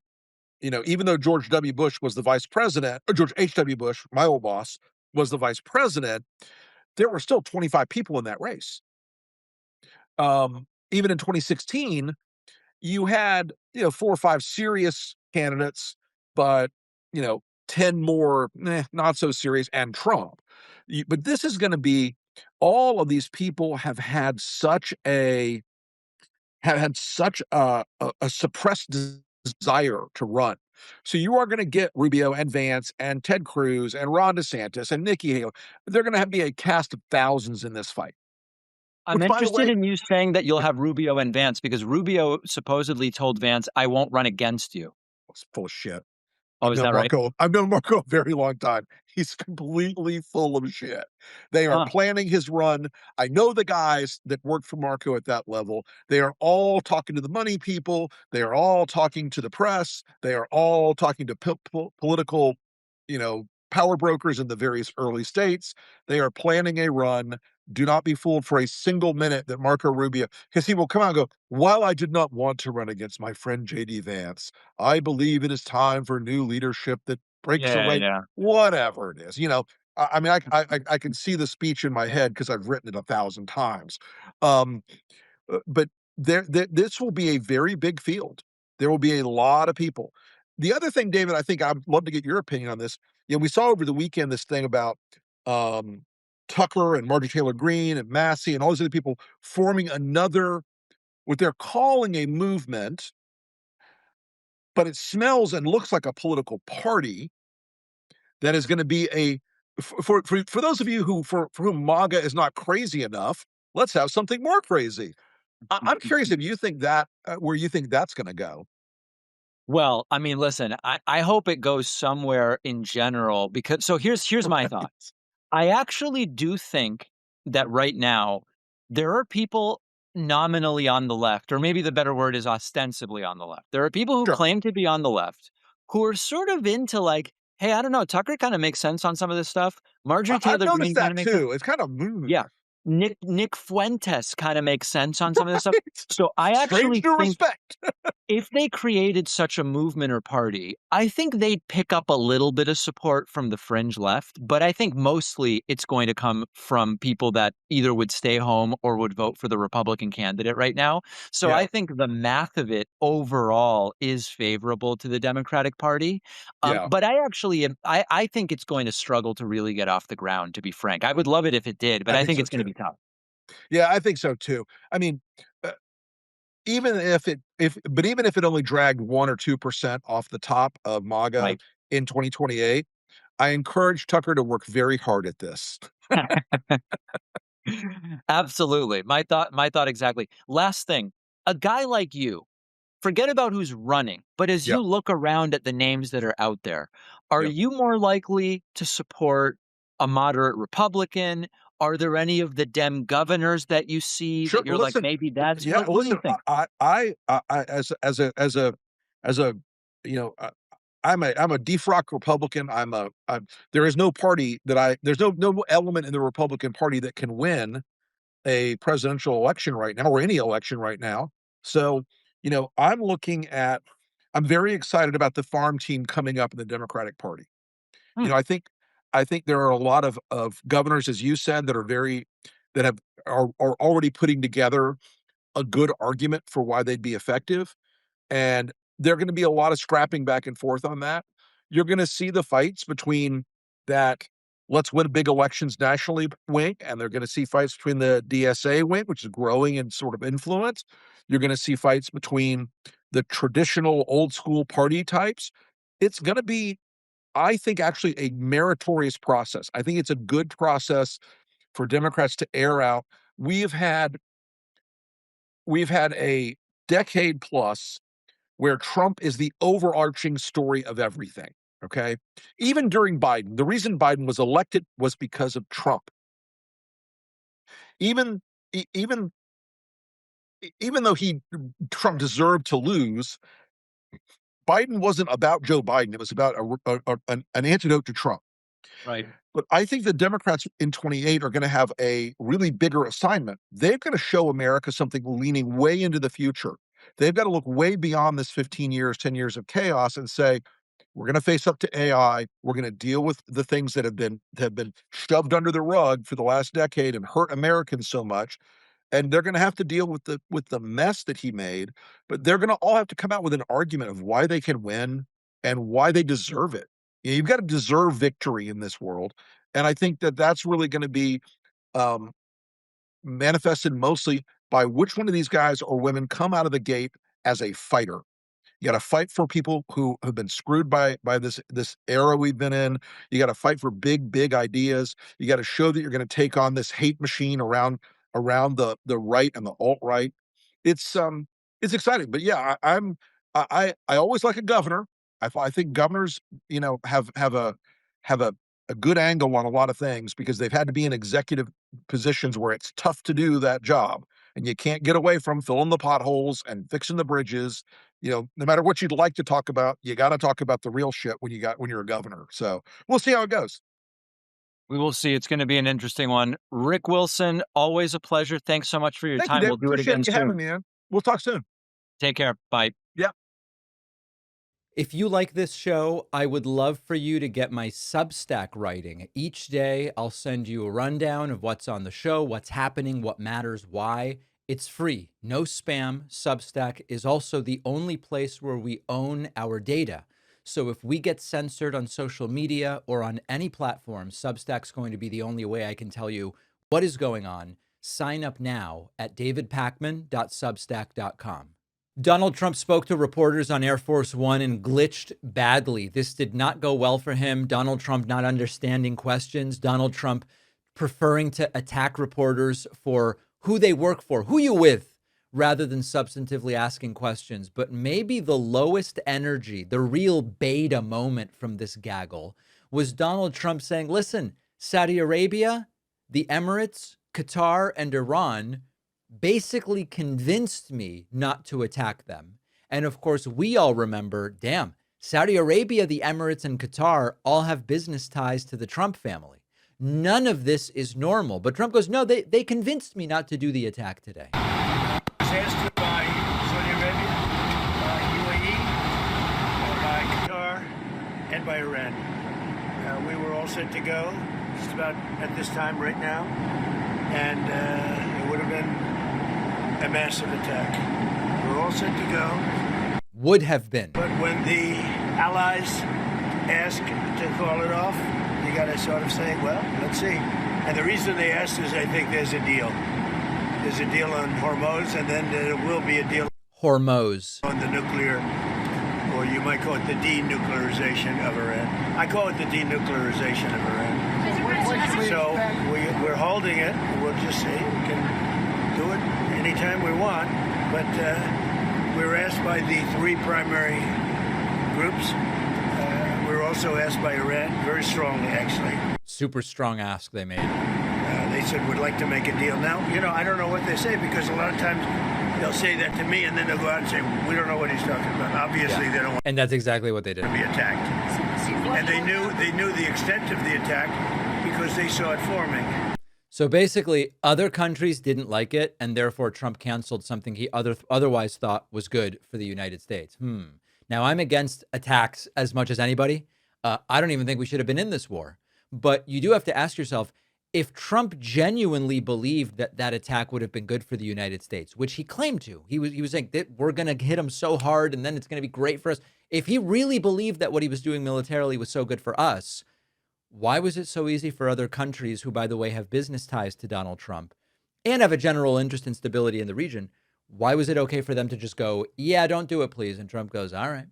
even though George W. Bush was the vice president, or George H.W. Bush, my old boss, was the vice president, there were still 25 people in that race. Even in 2016, you had, 4 or 5 serious candidates, but, 10 more, not so serious, and Trump. But this is gonna be all of these people have had such a suppressed desire to run. So you are gonna get Rubio and Vance and Ted Cruz and Ron DeSantis and Nikki Haley. They're gonna be a cast of thousands in this fight, I'm which, by the interested way, in you saying that you'll have Rubio and Vance because Rubio supposedly told Vance, I won't run against you. was full of shit. Oh, is that right? I've known Marco a very long time. He's completely full of shit. They are Huh. planning his run. I know the guys that work for Marco at that level. They are all talking to the money people. They are all talking to the press. They are all talking to political, power brokers in the various early states. They are planning a run. Do not be fooled for a single minute that Marco Rubio, because he will come out and go, while I did not want to run against my friend JD Vance, I believe it is time for new leadership that breaks Yeah, away, yeah. whatever it is. I mean, I can see the speech in my head because I've written it 1,000 times. Um, but this will be a very big field. There will be a lot of people. The other thing, David, I think I'd love to get your opinion on this. We saw over the weekend this thing about um, Tucker and Marjorie Taylor Greene and Massey and all these other people forming another, what they're calling a movement, but it smells and looks like a political party that is going to be for those of you for whom MAGA is not crazy enough. Let's have something more crazy. I'm curious if you think that where you think that's going to go. Well, I mean, listen, I hope it goes somewhere in general because so here's my thought. I actually do think that right now there are people nominally on the left, or maybe the better word is ostensibly on the left. There are people who Sure, claim to be on the left who are sort of into like, hey, I don't know, Tucker kind of makes sense on some of this stuff. Marjorie I've Taylor noticed Greene kind that of makes sense. too. It's kind of Yeah. Nick Fuentes kind of makes sense on some of this stuff. right. So I Strange actually new think respect. if they created such a movement or party, I think they'd pick up a little bit of support from the fringe left, but I think mostly it's going to come from people that either would stay home or would vote for the Republican candidate right now. So Yeah, I think the math of it overall is favorable to the Democratic Party. yeah, But I think it's going to struggle to really get off the ground, to be frank. I would love it if it did, but I I think think so it's going to too. be tough. Yeah, I think so too. I mean, uh, even if even if it only dragged 1 or 2% off the top of MAGA Right. in 2028, I encourage Tucker to work very hard at this. Absolutely. My thought exactly. Last thing, a guy like you, forget about who's running, but as Yeah, you look around at the names that are out there, are yeah. you more likely to support a moderate Republican? Are there any of the Dem governors that you see Sure. that you're like, Listen, maybe that's yeah. what do you Listen, think? as a, you know, I'm a defrock Republican. There is no party that there's no element in the Republican Party that can win a presidential election right now or any election right now. So, I'm very excited about the farm team coming up in the Democratic Party. Hmm. I think I think there are a lot of governors, as you said, that are already putting together a good argument for why they'd be effective. And there are gonna be a lot of scrapping back and forth on that. You're gonna see the fights between that "let's win big elections nationally" wing, and they're gonna see fights between the DSA wing, which is growing in sort of influence. You're gonna see fights between the traditional old school party types. It's gonna be, I think, actually a meritorious process. I think it's a good process for Democrats to air out. We've had we've had a decade plus where Trump is the overarching story of everything, okay? Even during Biden, the reason Biden was elected was because of Trump. Even e even even though Trump deserved to lose, Biden wasn't about Joe Biden, it was about an antidote to Trump. Right. But I think the Democrats in 28 are gonna have a really bigger assignment. They've gotta show America something leaning way into the future. They've gotta look way beyond this 15 years, 10 years of chaos and say, "We're gonna face up to AI. We're gonna deal with the things that have been shoved under the rug for the last decade and hurt Americans so much, and they're gonna have to deal with the mess that he made, but they're gonna all have to come out with an argument of why they can win and why they deserve it. You've gotta deserve victory in this world, and I think that that's really gonna be, um, manifested mostly by which one of these guys or women come out of the gate as a fighter. You gotta fight for people who have been screwed by this era we've been in. You gotta fight for big ideas. You gotta show that you're gonna take on this hate machine around the right and the alt-right. It's, it's exciting, but yeah, I always like a governor. I think governors, have a good angle on a lot of things because they've had to be in executive positions where it's tough to do that job, and you can't get away from filling the potholes and fixing the bridges. No matter what you'd like to talk about, you gotta talk about the real shit when you're a governor. So, we'll see how it goes. We will see. It's going to be an interesting one. Rick Wilson, always a pleasure. Thanks so much for your Thank you, time. Dave. We'll do it Appreciate again you having soon. me, man. We'll talk soon. Take care. Bye. Yeah. If you like this show, I would love for you to get my Substack writing. Each day, I'll send you a rundown of what's on the show, what's happening, what matters, why. It's free, no spam. Substack is also the only place where we own our data. So if we get censored on social media or on any platform, Substack's going to be the only way I can tell you what is going on. Sign up now at davidpakman.substack.com. Donald Trump spoke to reporters on Air Force One and glitched badly. This did not go well for him. Donald Trump not understanding questions. Donald Trump preferring to attack reporters for who they work for, who you with, rather than substantively asking questions. But maybe the lowest energy, the real beta moment from this gaggle was Donald Trump saying, listen, Saudi Arabia, the Emirates, Qatar, and Iran basically convinced me not to attack them. And of course, we all remember, damn, Saudi Arabia, the Emirates, and Qatar all have business ties to the Trump family. None of this is normal. But Trump goes, no, they convinced me not to do the attack today. Asked by Saudi Arabia, by UAE, by Qatar, and by Iran. We were all set to go just about at this time right now, and it would have been a massive attack. We were all set to go. Would have been. But when the allies ask to call it off, you got to sort of say, well, let's see. And the reason they asked is I think there's a deal. There's a deal on Hormuz, and then there will be a deal Hormuz. on the nuclear, or you might call it the denuclearization of Iran. I call it the denuclearization of Iran. So we're holding it. We'll just see. We can do it anytime we want. But we're asked by the three primary groups. We're also asked by Iran, very strongly, actually. Super strong ask they made. They said, we'd like to make a deal. Now, I don't know what they say, because a lot of times they'll say that to me, and then they'll go out and say, we don't know what he's talking about. Obviously, they don't want And that's exactly what they did. to be attacked. And they knew the extent of the attack because they saw it forming. So basically, other countries didn't like it, and therefore Trump canceled something he otherwise thought was good for the United States. Now, I'm against attacks as much as anybody. I don't even think we should have been in this war. But you do have to ask yourself, if Trump genuinely believed that that attack would have been good for the United States, which he claimed to, he was saying that we're going to hit him so hard and then it's going to be great for us. If he really believed that what he was doing militarily was so good for us, why was it so easy for other countries who, by the way, have business ties to Donald Trump and have a general interest in stability in the region? Why was it okay for them to just go, yeah, don't do it, please? And Trump goes, all right.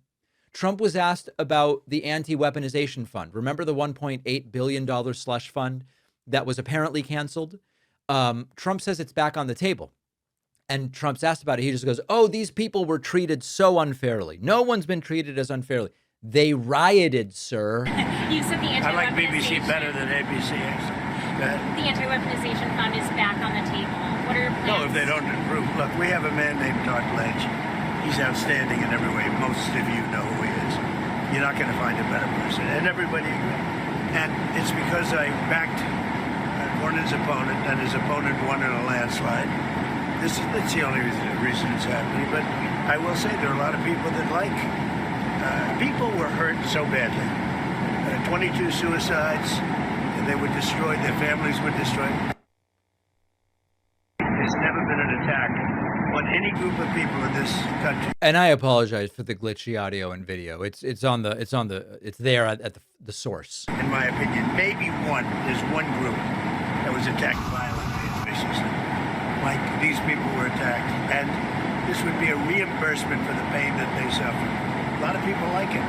Trump was asked about the anti-weaponization fund. Remember the $1.8 billion slush fund that was apparently canceled? Trump says it's back on the table. And Trump's asked about it. He just goes, oh, these people were treated so unfairly. No one's been treated as unfairly. They rioted, sir. You said the I like BBC better than ABC. The anti-weaponization fund is back on the table. What are your plans? No, if they don't improve. Look, we have a man named Todd Blanche. He's outstanding in every way. Most of you know who he is. You're not going to find a better person. And everybody agrees. And it's because I backed Cornyn's opponent, and his opponent won in a landslide. That's the only reason it's happening. But I will say there are a lot of people that like. People were hurt so badly. 22 suicides, and they were destroyed. Their families were destroyed. There's never been an attack on any group of people in this country. And I apologize for the glitchy audio and video. It's there at the source. In my opinion, maybe there's one group that was attacked violently and viciously, like these people were attacked, and this would be a reimbursement for the pain that they suffered. A lot of people like it.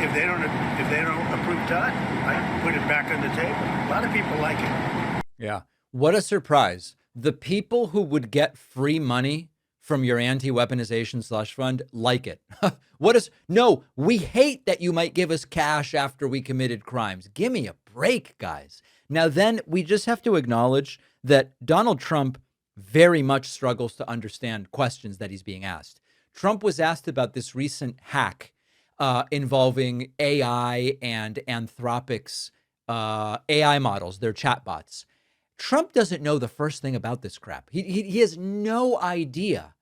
If they don't approve Todd, I put it back on the table. A lot of people like it. Yeah. What a surprise. The people who would get free money from your anti-weaponization slush fund like it. No, we hate that you might give us cash after we committed crimes. Give me a break, guys. Now, then we just have to acknowledge that Donald Trump very much struggles to understand questions that he's being asked. Trump was asked about this recent hack involving AI and Anthropic's AI models, their chatbots. Trump doesn't know the first thing about this crap. He has no idea.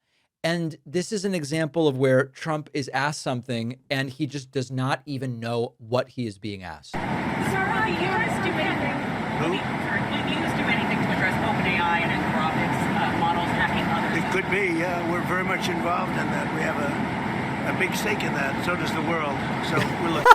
And this is an example of where Trump is asked something and he just does not even know what he is being asked. Sir, will you guys do anything? Will you guys do anything to address OpenAI and Anthropic's models hacking others? It could be, yeah. We're very much involved in that. We have a big stake in that. So does the world. So we're looking.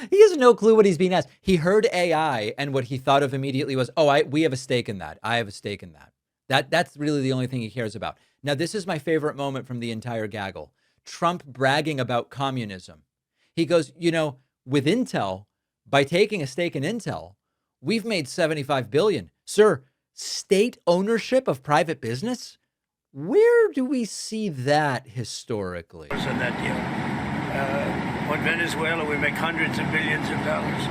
He has no clue what he's being asked. He heard AI and what he thought of immediately was, we have a stake in that. I have a stake in that. That's really the only thing he cares about. Now, this is my favorite moment from the entire gaggle. Trump bragging about communism. He goes, with Intel, by taking a stake in Intel, we've made $75 billion. Sir, state ownership of private business? Where do we see that historically? On that deal. On Venezuela, we make hundreds of billions of dollars.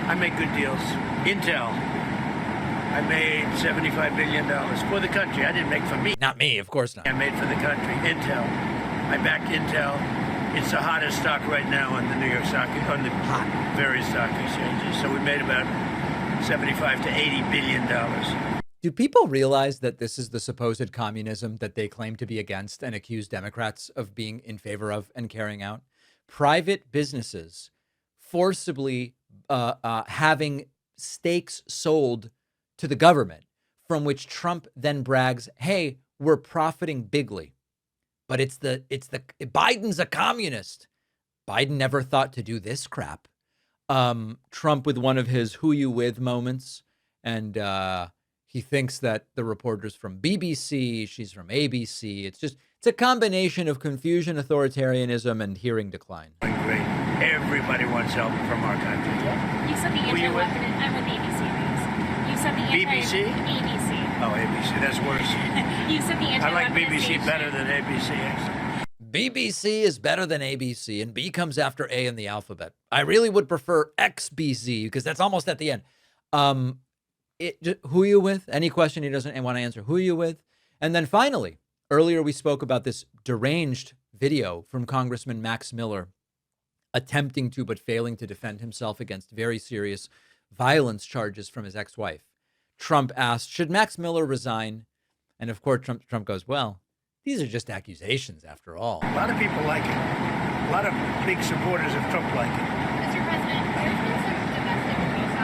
I make good deals. Intel, I made $75 billion for the country. I didn't make for me. Not me, of course not. I made for the country. Intel. I backed Intel. It's the hottest stock right now on the New York stock, on the various stock exchanges. So we made about $75 to $80 billion. Do people realize that this is the supposed communism that they claim to be against and accuse Democrats of being in favor of and carrying out? Private businesses forcibly having stakes sold to the government, from which Trump then brags, hey, we're profiting bigly. But it's the Biden's a communist. Biden never thought to do this crap. Trump with one of his who you with moments. And he thinks that the reporter's from BBC, she's from ABC. It's a combination of confusion, authoritarianism, and hearing decline. Great. Everybody wants help from our country. You said the anti-weapon, I'm with ABC. You said the BBC? ABC. Oh, ABC, that's worse. You said the I like BBC better than ABC, actually. BBC is better than ABC, and B comes after A in the alphabet. I really would prefer XBC because that's almost at the end. Who are you with? Any question he doesn't want to answer. Who are you with? And then finally, earlier we spoke about this deranged video from Congressman Max Miller attempting to but failing to defend himself against very serious violence charges from his ex-wife. Trump asked, should Max Miller resign? And of course, Trump goes, well, these are just accusations after all. A lot of people like it. A lot of big supporters of Trump like it. Mr. President, there's been some domestic abuse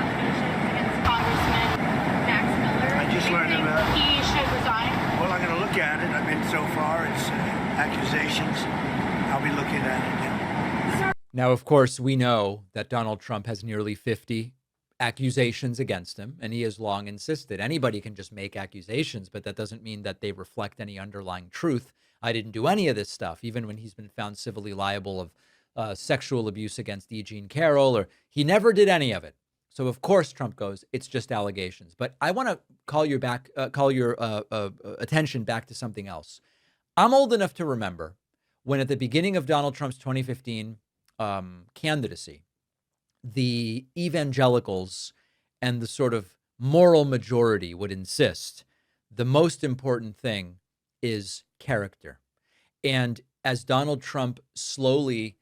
He should resign. Well, I'm going to look at it. I mean, so far it's accusations. I'll be looking at it now. Now, of course, we know that Donald Trump has nearly 50 accusations against him, and he has long insisted anybody can just make accusations, but that doesn't mean that they reflect any underlying truth. I didn't do any of this stuff, even when he's been found civilly liable of sexual abuse against E. Jean Carroll, or he never did any of it. So of course Trump goes, it's just allegations. But I want to call your attention back to something else. I'm old enough to remember when at the beginning of Donald Trump's 2015 candidacy, the evangelicals and the sort of moral majority would insist the most important thing is character. And as Donald Trump slowly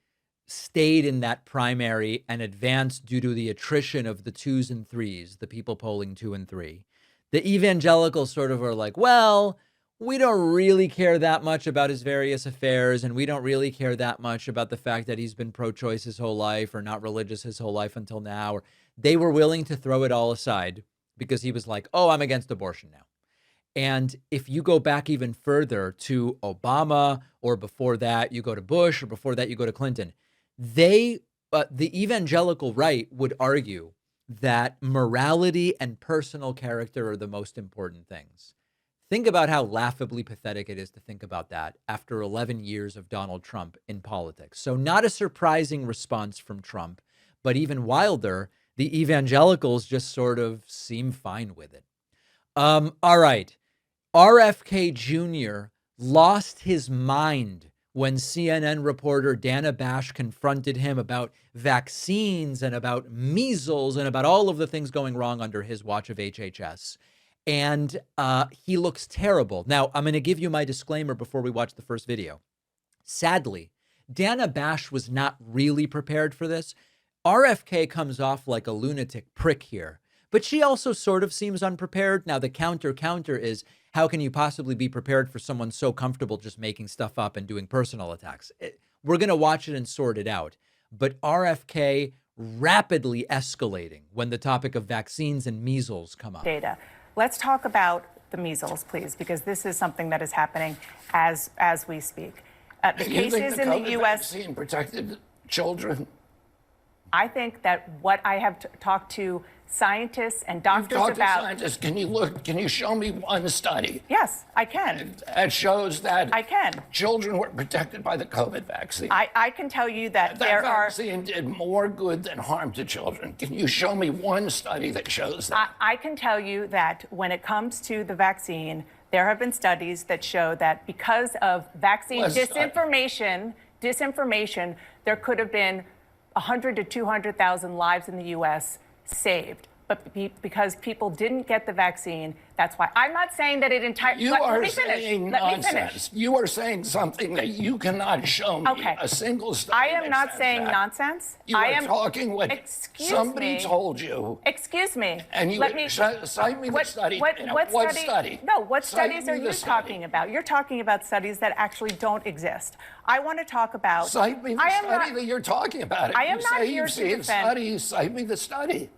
stayed in that primary and advanced due to the attrition of the 2s and 3s, the people polling 2 and 3, the evangelicals sort of are like, well, we don't really care that much about his various affairs, and we don't really care that much about the fact that he's been pro-choice his whole life or not religious his whole life until now. Or they were willing to throw it all aside because he was like, oh, I'm against abortion now. And if you go back even further to Obama, or before that you go to Bush, or before that you go to Clinton, the evangelical right would argue that morality and personal character are the most important things. Think about how laughably pathetic it is to think about that after 11 years of Donald Trump in politics. So not a surprising response from Trump, but even wilder, the evangelicals just sort of seem fine with it. All right. RFK Jr. lost his mind when CNN reporter Dana Bash confronted him about vaccines and about measles and about all of the things going wrong under his watch of HHS. And he looks terrible. Now, I'm going to give you my disclaimer before we watch the first video. Sadly, Dana Bash was not really prepared for this. RFK comes off like a lunatic prick here, but she also sort of seems unprepared. Now, the counter is, how can you possibly be prepared for someone so comfortable just making stuff up and doing personal attacks? We're going to watch it and sort it out. But RFK rapidly escalating when the topic of vaccines and measles come up. Data. Let's talk about the measles, please, because this is something that is happening as we speak. The cases in the U.S. vaccine protected children. I think that what I have talked to scientists and doctors about. Scientists, can you show me one study? Yes, I can. That shows that I can. Children were protected by the COVID vaccine. I can tell you that there are. That vaccine did more good than harm to children. Can you show me one study that shows that? I can tell you that when it comes to the vaccine, there have been studies that show that because of vaccine disinformation, there could have been 100 to 200,000 lives in the U.S. saved. But because people didn't get the vaccine, that's why. I'm not saying that it entirely. You are saying nonsense. You are saying something that you cannot show me a single study. I am not saying nonsense. You are talking what somebody told you. Excuse me. And you cite me the study. What study? No, what studies are you talking about? You're talking about studies that actually don't exist. I want to talk about. Cite me the study that you're talking about. I am not here to defend. Study. Cite me the study.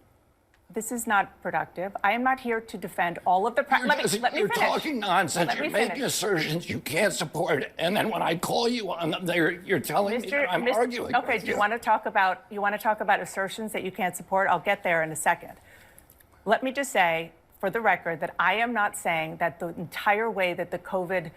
This is not productive. I am not here to defend all of the. Let me you're finish. Talking nonsense. You're making assertions you can't support, and then when I call you on them, you're telling me that I'm arguing. Okay. With Do you want to talk about assertions that you can't support? I'll get there in a second. Let me just say, for the record, that I am not saying that the entire way that the COVID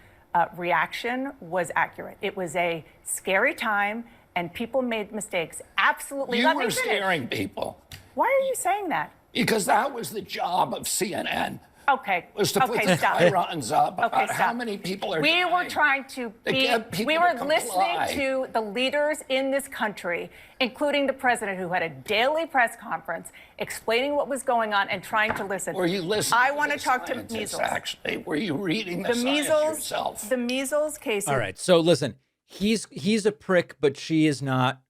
reaction was accurate. It was a scary time, and people made mistakes. Absolutely. You were scaring people. Why are you saying that? Because that was the job of CNN. Okay. Was to put the skyrons up about how many people are We dying. were trying to we were listening to the leaders in this country, including the president, who had a daily press conference explaining what was going on and trying to listen. Were you listening? I want to talk to measles. Actually, were you reading the science yourself? The measles case. All right. So listen, he's a prick, but she is not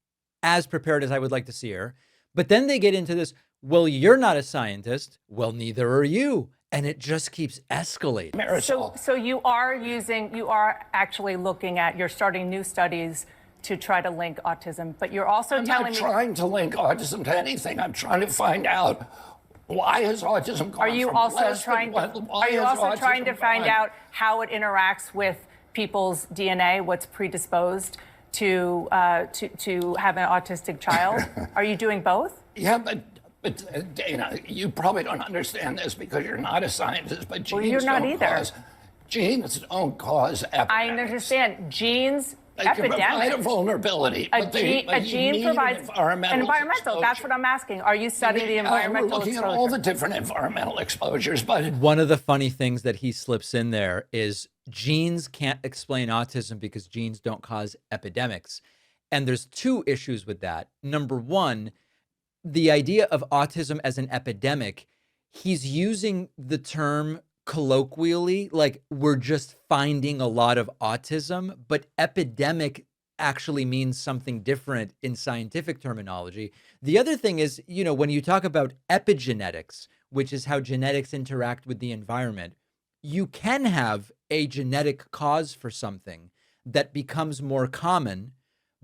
as prepared as I would like to see her. But then they get into this. Well, you're not a scientist. Well, neither are you. And it just keeps escalating. So you are actually looking at, you're starting new studies to try to link autism, but you're also telling me. I'm not trying to link autism to anything. I'm trying to find out Why is autism gone Are you from also less trying than to, one- why are you is also trying to autism find gone? out how it interacts with people's DNA, what's predisposed to have an autistic child? Are you doing both? Yeah, but Dana, you probably don't understand this because you're not a scientist, but genes you're not don't either. cause genes don't cause epidemics. I understand. Genes, They can provide a epidemics. vulnerability. A but you gene need provides environmental environmental. That's what I'm asking. Are you studying the environmental We're looking exposure? at all the different environmental exposures, but One of the funny things that he slips in there is genes can't explain autism because genes don't cause epidemics. And there's two issues with that. Number one, the idea of autism as an epidemic, he's using the term colloquially, like we're just finding a lot of autism, but epidemic actually means something different in scientific terminology. The other thing is, you know, when you talk about epigenetics, which is how genetics interact with the environment, you can have a genetic cause for something that becomes more common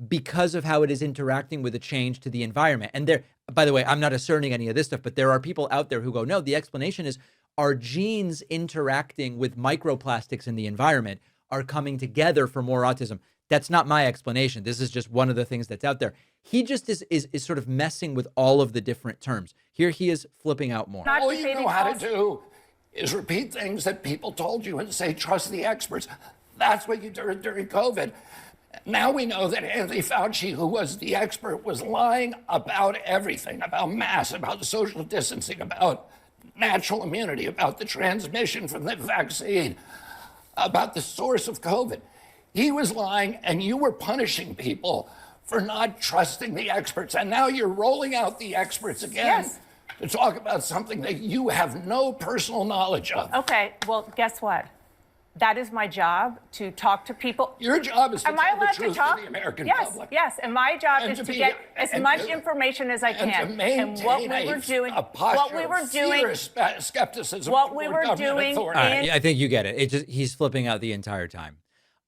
because of how it is interacting with a change to the environment. And there, by the way, I'm not asserting any of this stuff, but there are people out there who go, no, the explanation is our genes interacting with microplastics in the environment are coming together for more autism. That's not my explanation. This is just one of the things that's out there. He just is sort of messing with all of the different terms. Here he is flipping out more. all you know how to do is repeat things that people told you and say, trust the experts. That's what you did during COVID. Now we know that Anthony Fauci, who was the expert, was lying about everything, about masks, about social distancing, about natural immunity, about the transmission from the vaccine, about the source of COVID. He was lying, and you were punishing people for not trusting the experts. And now you're rolling out the experts again to talk about something that you have no personal knowledge of. Okay, well, guess what? That is my job, to talk to people. Your job is to Am I tell the allowed truth to talk? to the American Yes, public. yes. And my job And is to to be- get as and much to- information as I And can. to maintain And what we were doing, a posture what we were of fear, doing, skepticism, what we toward were government doing authority. All right, I think you get it. It just, he's flipping out the entire time.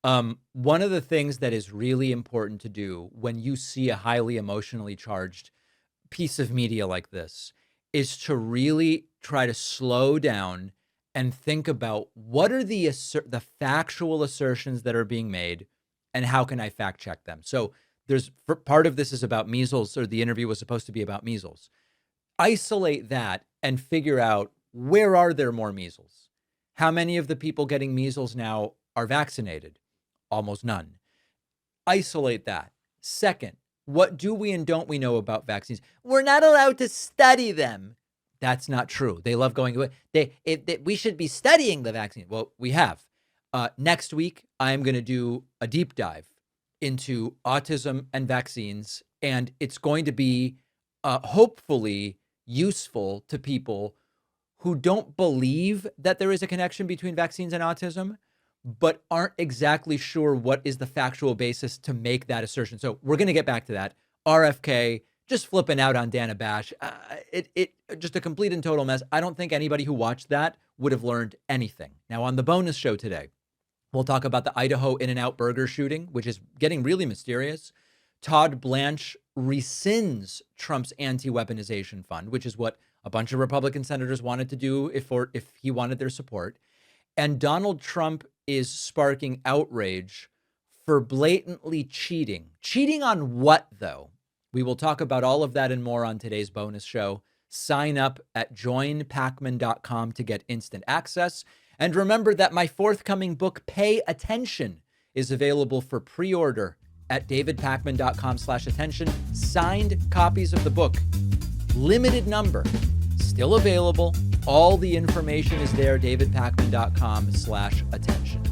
One of the things that is really important to do when you see a highly emotionally charged piece of media like this is to really try to slow down and think about what are the factual assertions that are being made and how can I fact check them. So there's part of this is about measles, or the interview was supposed to be about measles. Isolate that and figure out, where are there more measles? How many of the people getting measles now are vaccinated? Almost none. Isolate that. Second, what do we and don't we know about vaccines? We're not allowed to study them. That's not true. They love going away. We should be studying the vaccine. Well, we have. Next week, I'm going to do a deep dive into autism and vaccines, and it's going to be hopefully useful to people who don't believe that there is a connection between vaccines and autism, but aren't exactly sure what is the factual basis to make that assertion. So we're going to get back to that. RFK just flipping out on Dana Bash. It just a complete and total mess. I don't think anybody who watched that would have learned anything. Now, on the bonus show today, we'll talk about the Idaho In-N-Out burger shooting, which is getting really mysterious. Todd Blanche rescinds Trump's anti-weaponization fund, which is what a bunch of Republican senators wanted to do if he wanted their support. And Donald Trump is sparking outrage for blatantly cheating. Cheating on what, though? We will talk about all of that and more on today's bonus show. Sign up at joinpakman.com to get instant access. And remember that my forthcoming book, Pay Attention, is available for pre-order at davidpakman.com/attention. Signed copies of the book, limited number, still available. All the information is there, davidpakman.com/attention.